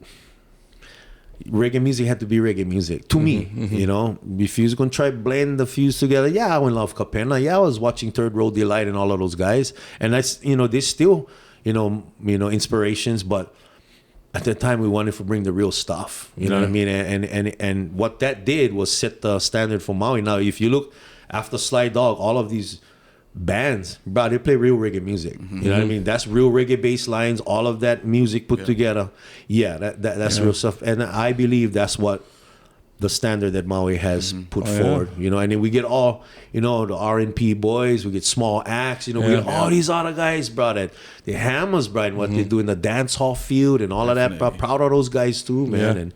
A: reggae music had to be reggae music to me. You know, if you was gonna try blend the fuse together, I went love Kapena. I was watching Third Row Delight and all of those guys, and that's, you know, they still, you know, inspirations, but at the time we wanted to bring the real stuff. You know what I mean? And what that did was set the standard for Maui. Now, if you look after Sly Dog, all of these bands, bro, they play real reggae music. You know what I mean? That's real reggae bass lines, all of that music put together. That's real stuff. And I believe that's what the standard that Maui has put forward, you know. And then we get all, you know, the R&P boys, we get Small Axe, you know, we get all these other guys, bro, that they hammers, bro, and what they do in the dance hall field and all of that, bro. Proud of those guys too, man. And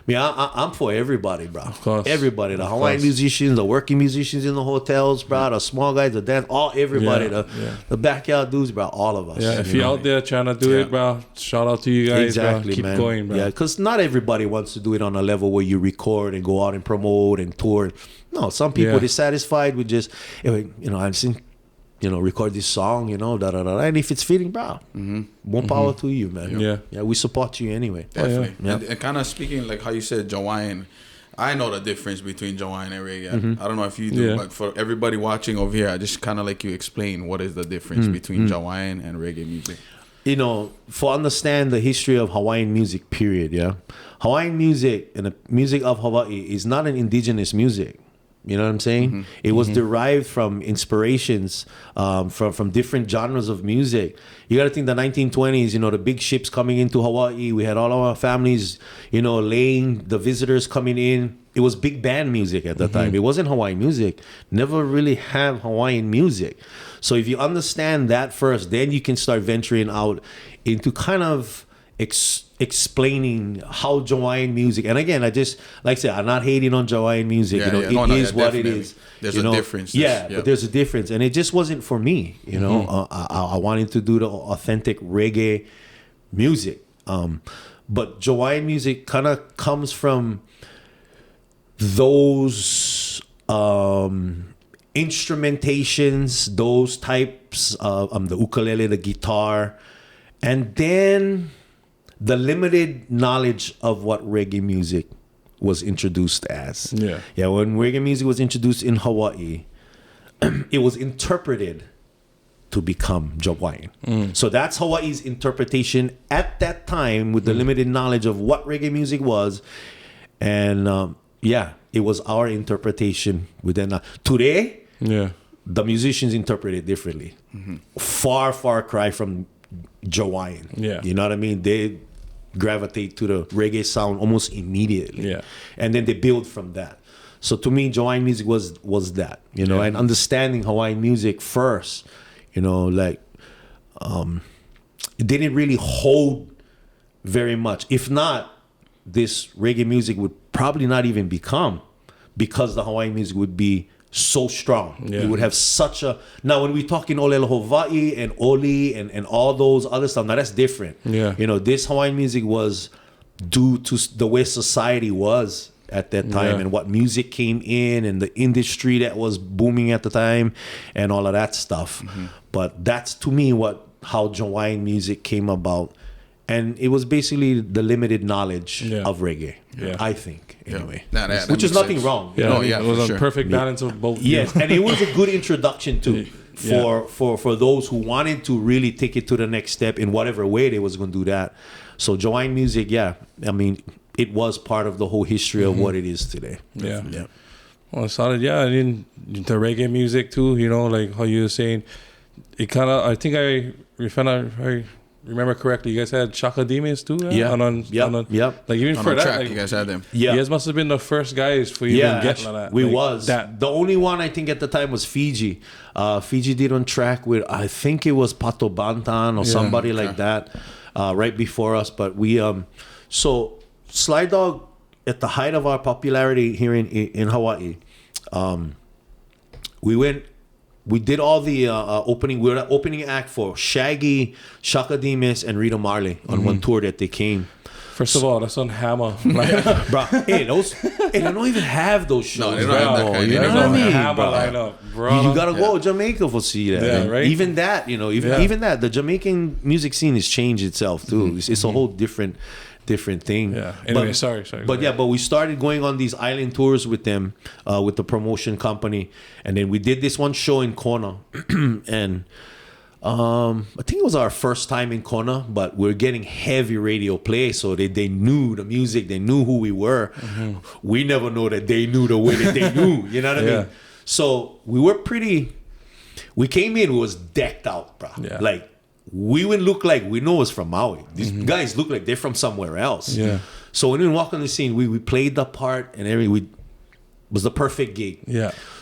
A: I mean, I'm for everybody, bro.
C: Of course.
A: Everybody, the Hawaiian musicians, the working musicians in the hotels, bro, the small guys, the dance, everybody, the backyard dudes, bro, all of us.
C: If you're out there trying to do it, bro, shout out to you guys,
A: exactly,
C: bro. Keep
A: man.
C: going, bro.
A: Yeah, because not everybody wants to do it on a level where you record and go out and promote and tour. No, some people, they're satisfied with just, you know, I've seen, you know, record this song, you know, and if it's fitting, bro, more power to you, man. Yeah, we support you anyway.
B: Definitely. And kind of speaking like how you said Jawaiian, I know the difference between Jawaiian and reggae. I don't know if you do, but for everybody watching over here, I just kind of like you explain what is the difference between Jawaiian and reggae music.
A: You know, for understand the history of Hawaiian music, period, Hawaiian music and the music of Hawaii is not an indigenous music. You know what I'm saying? It was derived from inspirations from different genres of music. You got to think the 1920s, you know, the big ships coming into Hawaii. We had all of our families, you know, laying, the visitors coming in. It was big band music at the time. It wasn't Hawaiian music. Never really have Hawaiian music. So if you understand that first, then you can start venturing out into kind of explaining how Hawaiian music, and again, I just, like I said, I'm not hating on Hawaiian music. It is what it is.
B: There's a difference.
A: But there's a difference, and it just wasn't for me. You know, I wanted to do the authentic reggae music, but Hawaiian music kind of comes from those instrumentations, those types of the ukulele, the guitar, and then the limited knowledge of what reggae music was introduced as. When reggae music was introduced in Hawaii, it was interpreted to become Hawaiian. So that's Hawaii's interpretation at that time with the limited knowledge of what reggae music was. And it was our interpretation within that. Today, the musicians interpret it differently. Far cry from Hawaiian. You know what I mean? They gravitate to the reggae sound almost immediately. And then they build from that. So to me, Hawaiian music was that, you know, and understanding Hawaiian music first, you know, like it didn't really hold very much. If not, this reggae music would probably not even become, because the Hawaiian music would be so strong. It would have such a, now when we talking Olelo Hawaii and Oli and all those other stuff, now that's different. You know, this Hawaiian music was due to the way society was at that time and what music came in and the industry that was booming at the time and all of that stuff. But that's, to me, how Hawaiian music came about. And it was basically the limited knowledge of reggae, I think, anyway. Which is nothing wrong.
C: It was a perfect balance of both.
A: Yes, and it was a good introduction too for those who wanted to really take it to the next step in whatever way they was going to do that. So Hawaiian music, I mean, it was part of the whole history of what it is today.
C: Well, it sounded, and the reggae music too, you know, like how you were saying, it kind of, I think I remember correctly, you guys had Shaka Demons too? Like even
B: on
C: for that,
B: track,
C: like,
B: you guys had them.
C: You guys must have been the first guys for you to get that.
A: We was. That. The only one I think at the time was Fiji. Fiji did on track with, I think it was Pato Bantan or somebody like that, right before us. But we, so Sly Dog, at the height of our popularity here in Hawaii, we did all the opening. We were the opening act for Shaggy, Shaka Demus, and Rita Marley on one tour that they came.
C: First of all, that's on Hammer.
A: Bro, they don't even have those shows.
B: No, they don't have that kind.
A: You know what I mean,
C: Hammer lineup, bro.
A: You gotta go to Jamaica for see that.
C: Yeah, right?
A: Even that, you know, even that, the Jamaican music scene has changed itself too. It's a whole different thing.
C: Anyway, sorry.
A: But we started going on these island tours with them, with the promotion company, and then we did this one show in Kona, and I think it was our first time in Kona, but we're getting heavy radio play, so they knew the music, they knew who we were. We never know that they knew the way that they knew. You know what I mean? So we came in, we was decked out, bro. Like, we would look like we know it's from Maui. These guys look like they're from somewhere else. So when we walk on the scene, we played the part and it was the perfect gig.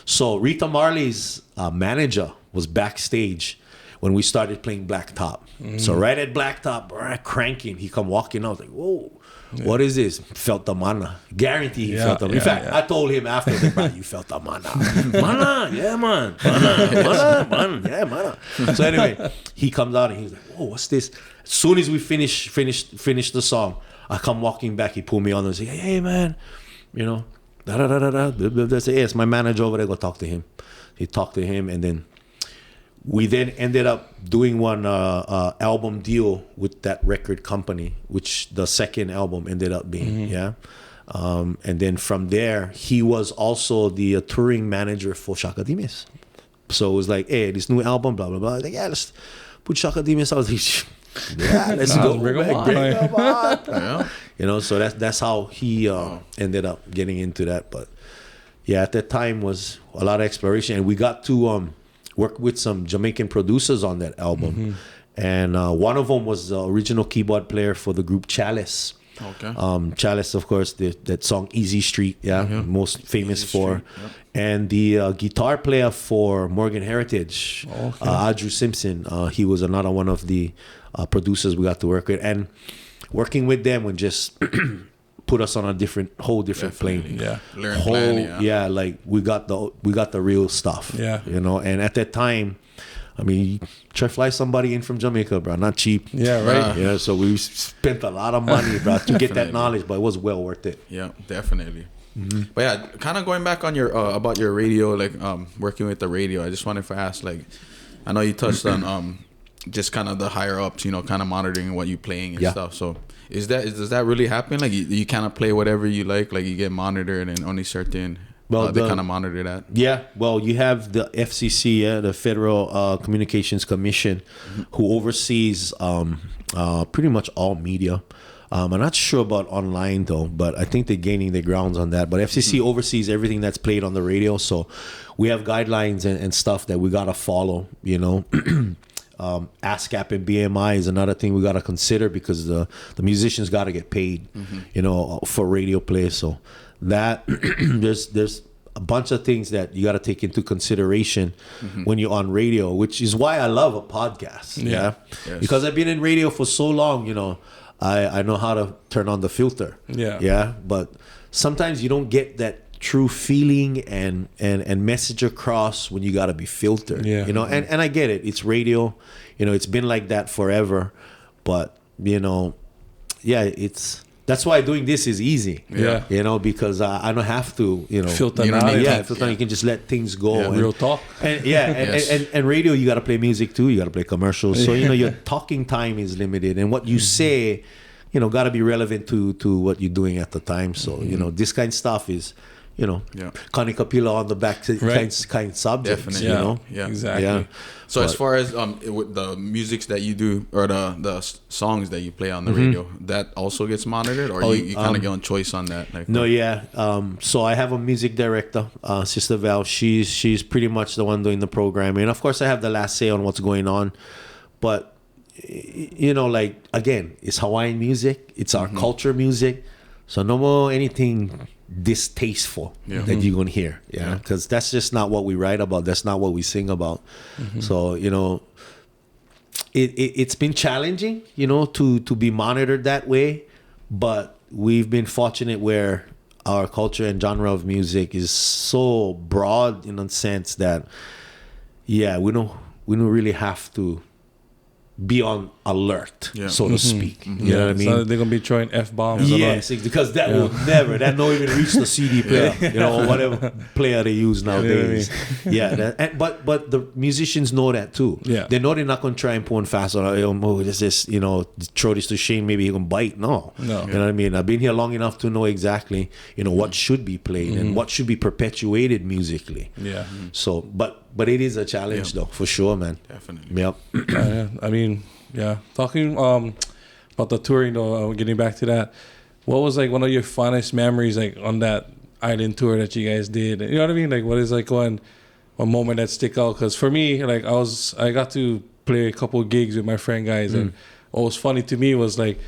A: So Rita Marley's manager was backstage when we started playing Blacktop. So right at Blacktop, cranking, he come walking out like, whoa, what is this? Felt the mana. Guarantee he felt the mana. In fact, I told him after, like, bro, you felt the mana. Mana, yeah, man. Mana, yeah, mana. So anyway, he comes out and he's like, whoa, what's this? As soon as we finish the song, I come walking back, he pulled me on and say, hey, man, you know, I say, hey, it's my manager over there, go talk to him. He talked to him, and then we then ended up doing one album deal with that record company, which the second album ended up being, and then from there, he was also the touring manager for Shaka Demus. So it was like, hey, this new album, blah, blah, blah. Like, let's put Shaka Demus out. Let's go. Bring him on. You know, so that's how he ended up getting into that. But yeah, at that time was a lot of exploration, and we got to work with some Jamaican producers on that album, and one of them was the original keyboard player for the group Chalice.
B: Okay.
A: Chalice, of course, that song Easy Street, most famous
B: Easy
A: for.
B: Street, yep.
A: And the guitar player for Morgan Heritage, Audrey Simpson, he was another one of the producers we got to work with. And working with them would just put us on a whole different plane.
B: Yeah. Learn plan,
A: like we got the real stuff.
C: Yeah.
A: You know, and at that time, I mean, try to fly somebody in from Jamaica, bro. Not cheap.
C: Yeah, right.
A: Yeah, so we spent a lot of money, bro, to get that knowledge, but it was well worth it.
B: Yeah, definitely. But yeah, kind of going back on your about your radio, like working with the radio. I just wanted to ask, like, I know you touched on just kind of the higher ups, you know, kind of monitoring what you're playing and stuff. So does that really happen? Like you kind of play whatever you like you get monitored and only certain. Well, they kind of monitor that. Yeah,
A: well, you have the FCC, the Federal Communications Commission, who oversees pretty much all media. I'm not sure about online though, but I think they're gaining their grounds on that. But FCC oversees everything that's played on the radio, so we have guidelines and stuff that we gotta follow. You know, ASCAP and BMI is another thing we gotta consider because the musicians gotta get paid, you know, for radio play. So that there's a bunch of things that you got to take into consideration when you're on radio, which is why I love a podcast. Yes. Because I've been in radio for so long, you know, I know how to turn on the filter. But sometimes you don't get that true feeling and message across when you got to be filtered. You know, and I get it, it's radio, you know, it's been like that forever, but you know, that's why doing this is easy. You know, because I don't have to, you know, filter. You can just let things go.
C: And, real talk.
A: And and radio, you got to play music too. You got to play commercials. So you know, your talking time is limited, and what you say, you know, got to be relevant to what you're doing at the time. So you know, this kind of stuff is, you know, Connie Kapila on the back kind of subjects.
B: Definitely.
A: You know,
C: exactly.
B: So as far as with the musics that you do or the songs that you play on the radio, that also gets monitored, or you kind of get on choice on that? Like,
A: no, so I have a music director, Sister Val. She's pretty much the one doing the programming, and of course I have the last say on what's going on. But you know, like again, it's Hawaiian music, it's our culture music, so no more anything distasteful that you're gonna hear, because that's just not what we write about, that's not what we sing about. So you know, it's been challenging, you know, to be monitored that way, but we've been fortunate where our culture and genre of music is so broad in a sense that we don't really have to be on alert, so to speak. You know what I mean?
C: So they're gonna be throwing F-bombs.
A: Yes, because that will never, that don't even reach the CD player, you know, or whatever player they use nowadays. But the musicians know that too. They know they're not gonna try and pull on fast, or just you know, throw this to Shane, maybe he can bite. No. You know what I mean? I've been here long enough to know exactly, you know, what should be played and what should be perpetuated musically. So, but it is a challenge though, for sure, man.
B: Definitely.
C: I mean, talking about the touring though, getting back to that, what was like one of your fondest memories like on that island tour that you guys did? You know what I mean? Like, what is like one moment that stick out? Because for me, like I got to play a couple of gigs with my friend guys, and what was funny to me was like,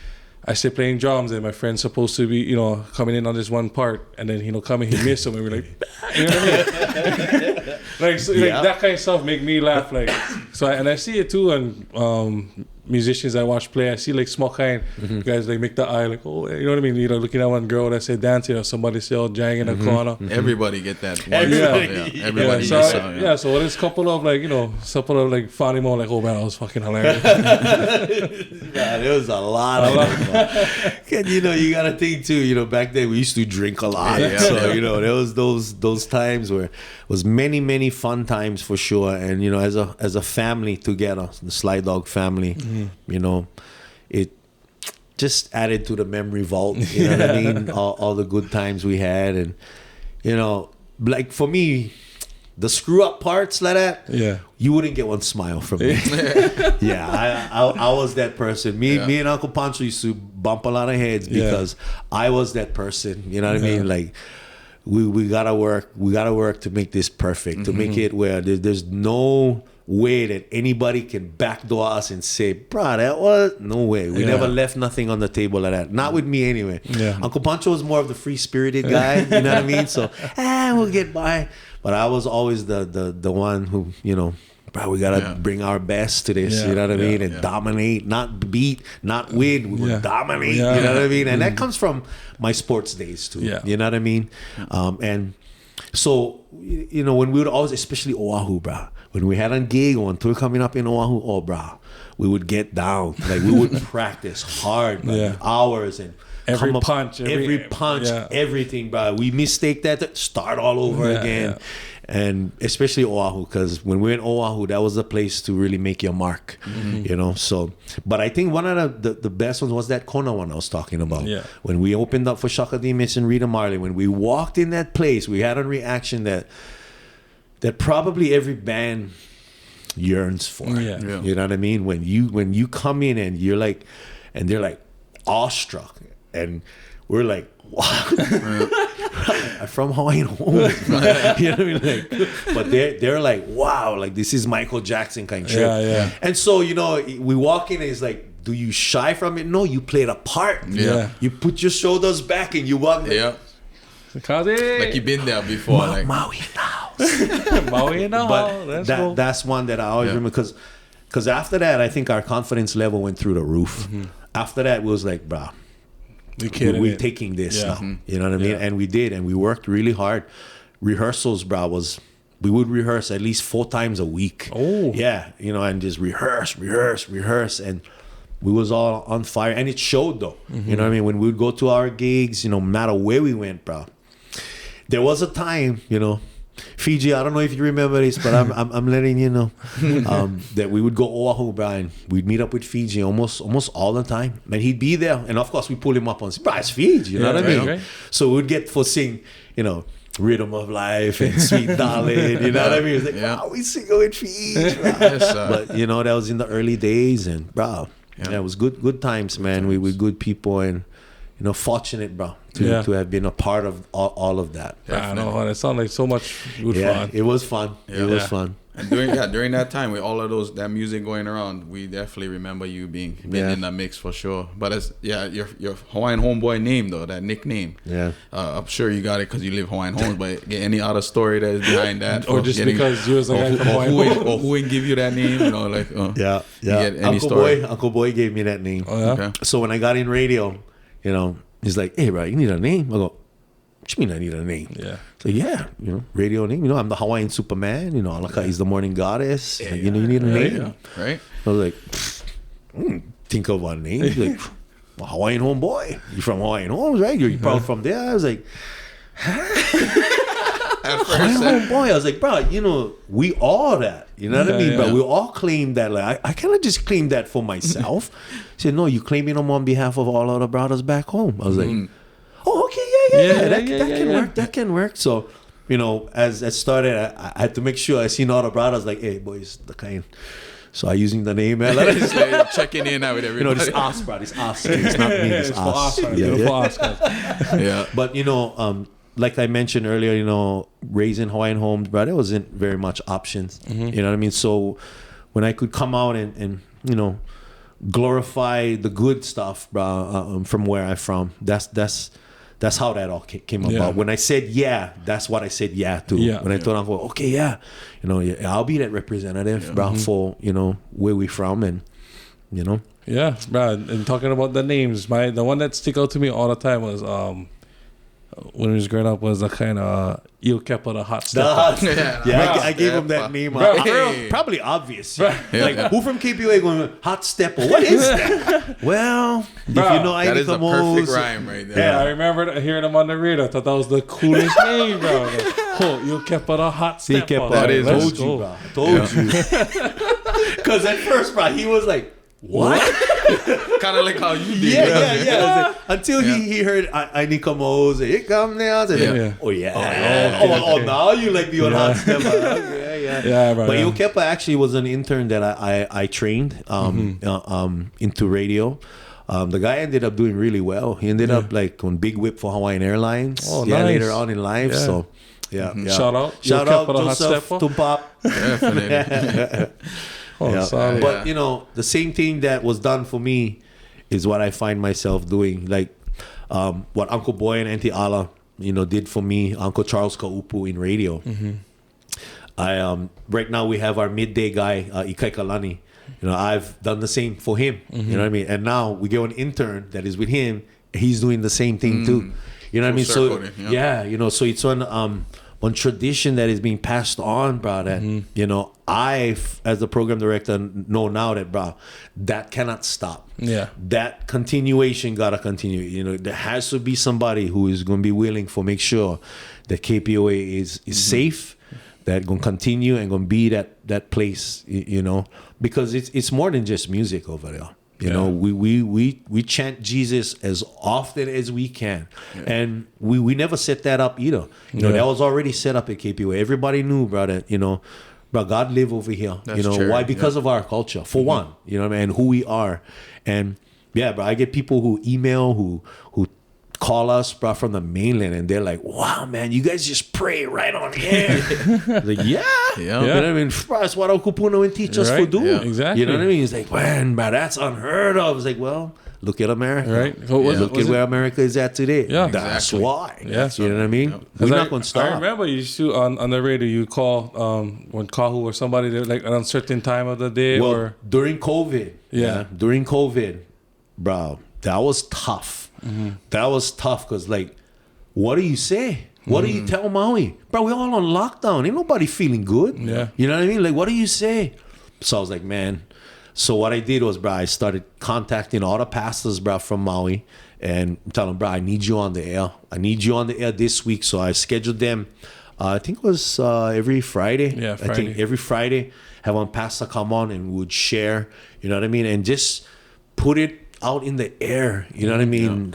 C: I started playing drums and my friend's supposed to be, you know, coming in on this one part, and then, you know, coming, he missed him, and we're like, you know what I mean? Like that kind of stuff make me laugh. Like, so I see it too on musicians I watch play. I see like small kind guys like make the eye like, oh, you know what I mean? You know, looking at one girl that said dancing, or somebody still jang in the corner.
B: Everybody get that.
C: Everybody. So there's a couple of like, you know, funny more like, oh man, that was fucking hilarious.
A: There was a lot of them. And you know, you gotta think too, you know, back then we used to drink a lot. So, you know, there was those times where it was many fun times for sure. And, you know, as a family together, the Sly Dog family, you know, it just added to the memory vault, you know what I mean? All the good times we had. And, you know, like for me, the screw up parts like that, you wouldn't get one smile from me. I was that person. Me and Uncle Pancho used to bump a lot of heads because I was that person, you know what I mean? Like, we gotta work. We gotta work to make this perfect. To make it where there's no way that anybody can backdoor us and say, bro, that was no way. We never left nothing on the table like that. Not with me anyway. Yeah. Uncle Pancho was more of the free-spirited guy, you know what I mean? So, we'll get by. But I was always the one who, you know, bro, we gotta bring our best to this, you know what I mean? And dominate, not beat, not win. We would dominate, you know what I mean? And that comes from my sports days too, you know what I mean? And so, you know, when we would always, especially Oahu, bro, when we had a gig or tour coming up in Oahu, oh, bro, we would get down. Like, we would practice hard, like, hours and
C: every punch,
A: everything, bro. We mistake that, start all over again. Yeah. And especially Oahu, because when we were in Oahu, that was the place to really make your mark, you know. So, but I think one of the best ones was that Kona one I was talking about. Yeah. When we opened up for Shaka Demus and Rita Marley, when we walked in that place, we had a reaction that probably every band yearns for. Yeah. You know what I mean? When you come in and you're like, and they're like awestruck, and we're like, wow. I'm from Hawaiian Homeboy. You know what I mean? Like, but they're like, wow, like this is Michael Jackson kind of shit. Yeah. And so, you know, we walk in and it's like, do you shy from it? No, you played a part. Yeah. You put your shoulders back and you walk.
B: Like you've been there before. Like
A: Maui in the house.
C: Maui in the house.
A: That's one that I always remember because after that, I think our confidence level went through the roof. After that, it was like, bro, we're taking this now. You know what I mean? And we did, and we worked really hard. Rehearsals, bro, we would rehearse at least 4 times a week. Oh. Yeah, you know, and just rehearse. And we was all on fire. And it showed, though. You know what I mean? When we would go to our gigs, you know, no matter where we went, bro, there was a time, you know, Fiji, I don't know if you remember this, but I'm letting you know that we would go Oahu, bro, and we'd meet up with Fiji almost all the time. And he'd be there. And, of course, we pull him up and say, bro, it's Fiji, you know what I mean? Right. So we'd get for sing, you know, Rhythm of Life and Sweet Darling, you know what I mean? It's like, wow, we sing with Fiji, bro. But, you know, that was in the early days, and, bro, it was good times, man. We were good people, and, you know, fortunate, bro, to have been a part of all of that.
C: Yeah, I know. It sounded like so much good fun.
A: It was fun. It was fun.
B: And during that time, with all of that music going around, we definitely remember you being in that mix for sure. But as your Hawaiian Homeboy name though, that nickname. Yeah. I'm sure you got it because you live Hawaiian Homes. But get any other story that is behind that,
C: or just because you was a guy from Hawaiian
B: or who would give you that name? You know, like
A: Uncle Boy gave me that name. Oh, yeah? Okay. So when I got in radio, you know, he's like, hey, bro, you need a name? I go, what you mean I need a name? Yeah. So, you know, radio name. You know, I'm the Hawaiian Superman. You know, Alaka is the morning goddess. Yeah, you know, you need a name.
B: Yeah. Right.
A: I was like, think of a name. He's like, well, Hawaiian Homeboy. You from Hawaiian Homes, right? You're probably from there. I was like, Hawaiian Homeboy. I was like, bro, you know, we all that. You know what I mean? But we all claim that. Like, I cannot just claim that for myself. He said, no, you claiming them on behalf of all other brothers back home. I was like, oh, okay, that can work. So, you know, as it started, I had to make sure I seen all the brothers like, hey, boys, the kind. So I using the name, man.
B: Like, checking in out with everybody.
A: You know, this us, bro. This us. It's not me. It's us. Yeah. But, you know, like I mentioned earlier, you know, raising Hawaiian Homes, bro, there wasn't very much options. You know what I mean? So when I could come out and you know, glorify the good stuff, bro, from where I'm from, that's how that all came about. When I said that's what I said to. When I told Uncle, okay, you know, I'll be that representative, bro, for, you know, where we from, and, you know.
C: Yeah, bro, and talking about the names, the one that stick out to me all the time was, when I was growing up, was the kind of Il Kepa, the hot stepper.
A: I gave him that name. Probably obvious. Like, who from KPOA going, hot stepper? What is that? Well, if you know,
B: that is a perfect rhyme right there.
C: Yeah, I remember hearing him on the radio. I thought that was the coolest name, bro. Like, Il Kepa, the hot stepper.
A: That is told you. Because at first, bro, he was like, what?
B: Kind of like how you did.
A: Like, until he heard I need come O's, here come now. Now you like the old hot stepper. Bro, but Il Kepa actually was an intern that I trained into radio. The guy ended up doing really well. He ended up like on Big Whip for Hawaiian Airlines.
C: Oh, nice.
A: Later on in life.
C: Yeah.
A: So, yeah.
C: Shout out.
A: Shout out, Joseph Tumpap.
B: Definitely.
C: Solid.
A: But, you know, the same thing that was done for me is what I find myself doing. Like what Uncle Boy and Auntie Ala, you know, did for me. Uncle Charles Kaupu in radio. Right now we have our midday guy, Ikai Kalani. You know, I've done the same for him. You know what I mean? And now we get an intern that is with him. He's doing the same thing too. You know what I mean? So yeah, you know, so it's one tradition that is being passed on, bro. That you know, I, as the program director, know now that, bro, that cannot stop.
C: Yeah,
A: that continuation gotta continue. You know, there has to be somebody who is going to be willing for make sure that KPOA is safe. That gonna continue and gonna be that place, you know, because it's more than just music over there. You know, we chant Jesus as often as we can, and we never set that up either. You know, that was already set up at KPOA. Everybody knew, brother. You know, bro, God live over here. That's true. Why? Because of our culture, for one. You know what I mean? And who we are, and yeah, bro. I get people who email, who call us, bro, from the mainland, and they're like, "Wow, man, you guys just pray right on air." Like, yeah. You know what I mean? Bro, that's what Okupuno and teach us to do.
C: Yeah, exactly.
A: You know what I mean? It's like, man, bro, that's unheard of. It's like, well, look at America.
C: Right.
A: Look at where America is at today.
C: Yeah,
A: that's why.
C: Yeah.
A: You know what I mean? We're not going to stop.
C: I remember you used to, on the radio, you call when Kahu or somebody, like at a certain time of the day.
A: Well,
C: or
A: during COVID. During COVID, bro, that was tough. That was tough because, like, what do you say? What do you tell Maui? Bro, we're all on lockdown. Ain't nobody feeling good.
C: Yeah.
A: You know what I mean? Like, what do you say? So I was like, man. So what I did was, bro, I started contacting all the pastors, bro, from Maui and telling them, bro, I need you on the air. I need you on the air this week. So I scheduled them. I think it was every Friday.
C: Yeah, Friday.
A: I think every Friday, have one pastor come on and would share, you know what I mean? And just put it out in the air, you know what I mean?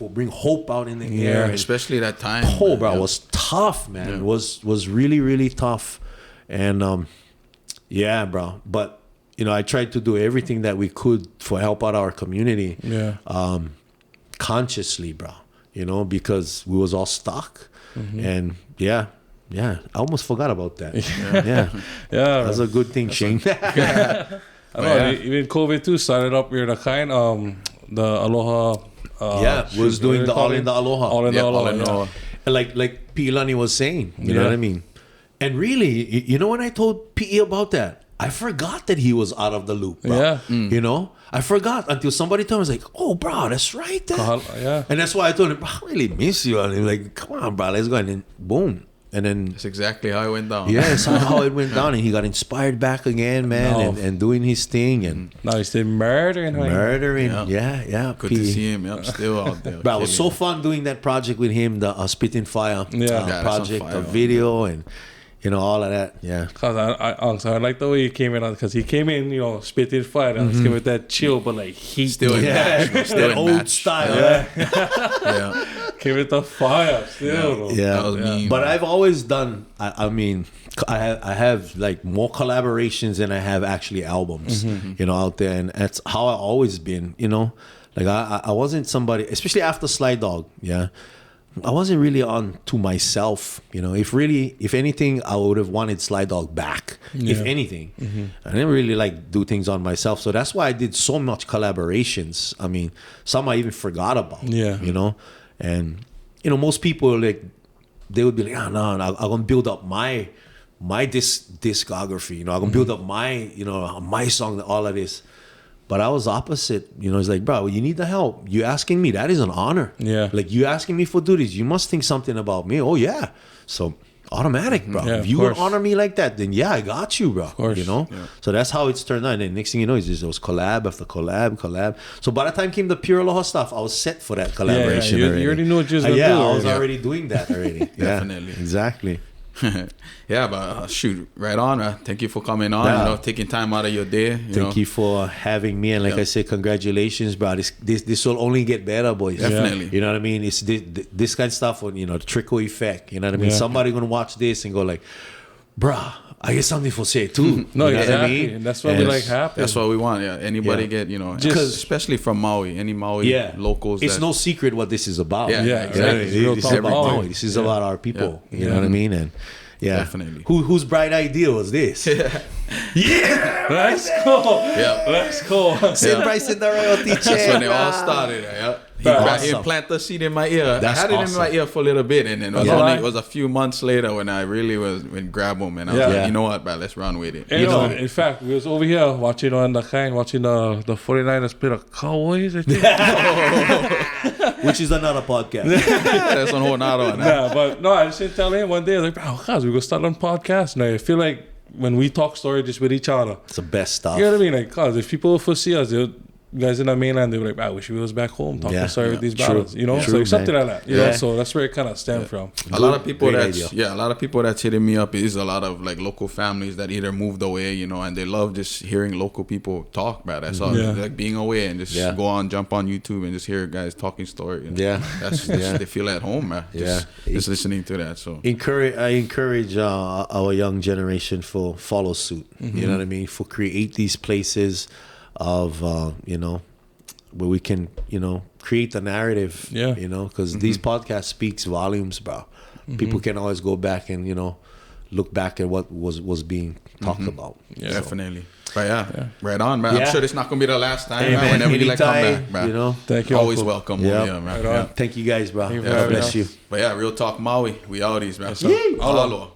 A: Bring hope out in the air. And
B: especially that time.
A: Oh, bro, it was tough, man. It was really, really tough. And yeah, bro. But you know, I tried to do everything that we could for help out our community. Consciously, bro. You know, because we was all stuck. And yeah, I almost forgot about that. That's a good thing, Shane.
C: I know, even COVID too started up here, the kind the Aloha.
A: Was doing the all in the Aloha.
C: All in the Aloha.
A: Like Pi'ilani was saying, you know what I mean? And really, you know when I told P.E. about that, I forgot that he was out of the loop, bro. You know? I forgot until somebody told me, I was like, oh, bro, that's right. And that's why I told him, bro, I really miss you. And he was like, come on, bro, let's go. And then, boom. And then
B: that's exactly how it went down.
A: Yeah, that's how it went down, and he got inspired back again, man, and doing his thing, and
C: now he's still murdering.
A: Yeah.
B: Good to see him. Still out there.
A: But it was so fun doing that project with him, the Spitting Fire project, the video, and you know, all of that. Yeah.
C: Cause I like the way he came in, because he came in, you know, Spitting Fire, and came with that chill, but like heat,
B: still in match, still in
A: old
B: match
A: style.
C: Came with the fire still.
B: That was mean,
A: but I've always done. I mean, I have like more collaborations than I have actually albums. You know, out there, and that's how I always been. You know, like I wasn't somebody, especially after Sly Dog. Yeah. I wasn't really on to myself, you know. If anything, I would have wanted Sly Dog back. If anything, I didn't really like do things on myself, so that's why I did so much collaborations. I mean, some I even forgot about. You know, and you know, most people like they would be like, no, I'm gonna build up my discography. You know, I'm gonna build up my song, all of this. But I was opposite. You know, it's like, bro, you need the help. You asking me, that is an honor.
C: Yeah.
A: Like, you asking me for duties, you must think something about me. Oh, yeah. So, automatic, bro.
C: Yeah,
A: if you would honor me like that, then yeah, I got you, bro.
C: Of course.
A: You know? Yeah. So that's how it's turned out. And then next thing you know, it's just, it was collab after collab. So by the time came the Pure Aloha stuff, I was set for that collaboration already.
C: You already knew what you was going to do.
A: I was already doing that already.
B: Definitely.
A: Exactly.
B: Yeah, but shoot, right on. Thank you for coming on. You know, taking time out of your day.
A: Thank you for having me, and like I said, congratulations, bro. This will only get better, boys.
B: Definitely.
A: You know what I mean? It's this kind of stuff, you know, the trickle effect. You know what I mean? Somebody gonna watch this and go like, bruh, I get something for say too.
C: No,
A: you know
C: exactly.
A: what I mean?
C: And that's what we like happen.
B: That's what we want. Yeah, anybody
A: Yeah.
B: get, you know,
C: Just-
B: especially from Maui, any Maui locals.
A: It's no secret what this is about.
B: Yeah,
C: Yeah,
B: exactly.
C: exactly. Real
A: This
C: talk
A: is about
C: Maui.
A: Maui. This is about our people.
B: Yeah.
A: You know what I mean? And yeah,
B: Definitely.
A: Whose bright idea was this?
C: Let's go.
B: Yeah.
C: Let's go.
A: Sid Bryce in the royalty chair.
B: That's when they all started. Yeah.
A: That's
B: He
A: awesome.
B: planted the seed in my ear.
A: That's
B: I had it in my
A: awesome.
B: ear for a little bit, and then it was a few months later when I really went grab him, and I was
C: Yeah.
B: like, you know what, man, let's run with it.
C: And, in fact, we was over here watching on the 49ers play the Cowboys, I think.
A: Which is another podcast.
B: That's one whole nother one.
C: Yeah, but no, I just didn't tell him one day, like, bro, guys, we go start on podcast. And I feel like when we talk story just with each other,
A: It's the best stuff.
C: you know what I mean? Like, cause if people foresee us, guys in the mainland, they were like, I wish we was back home talking story with these
A: True.
C: battles, you know?
A: True,
C: so something
A: man.
C: like that, you know? So that's where it kind of stemmed from.
B: A lot of people
A: Great
B: that's
A: idea.
B: a lot of people that's hitting me up is a lot of like local families that either moved away, you know, and they love just hearing local people talk, man. That's all,
C: Yeah.
B: like being away and just jump on YouTube and just hear guys talking story. You know?
A: Yeah.
B: That's they feel at home, man. Just listening to that. So
A: I encourage our young generation for follow suit. You know what I mean? For create these places of you know, where we can, you know, create the narrative.
C: Yeah.
A: You know, because these podcasts speaks volumes, bro. People can always go back and, you know, look back at what was being talked about.
C: Yeah.
B: definitely. But right on, man.
A: Yeah.
B: I'm sure it's not gonna be the last time,
A: Hey,
B: man.
A: man,
B: Whenever you like come
A: anytime,
B: back, man.
A: you know.
C: Thank you.
B: Always
C: Uncle.
B: welcome.
A: Yeah.
B: Yeah, man.
C: Right
B: Yeah.
C: on.
A: Thank you guys, bro.
C: Thank you for
A: God
C: having
A: bless
C: us.
A: you.
B: But yeah, real talk Maui. We out these, man.
C: Yes, sir.
B: Mahalo.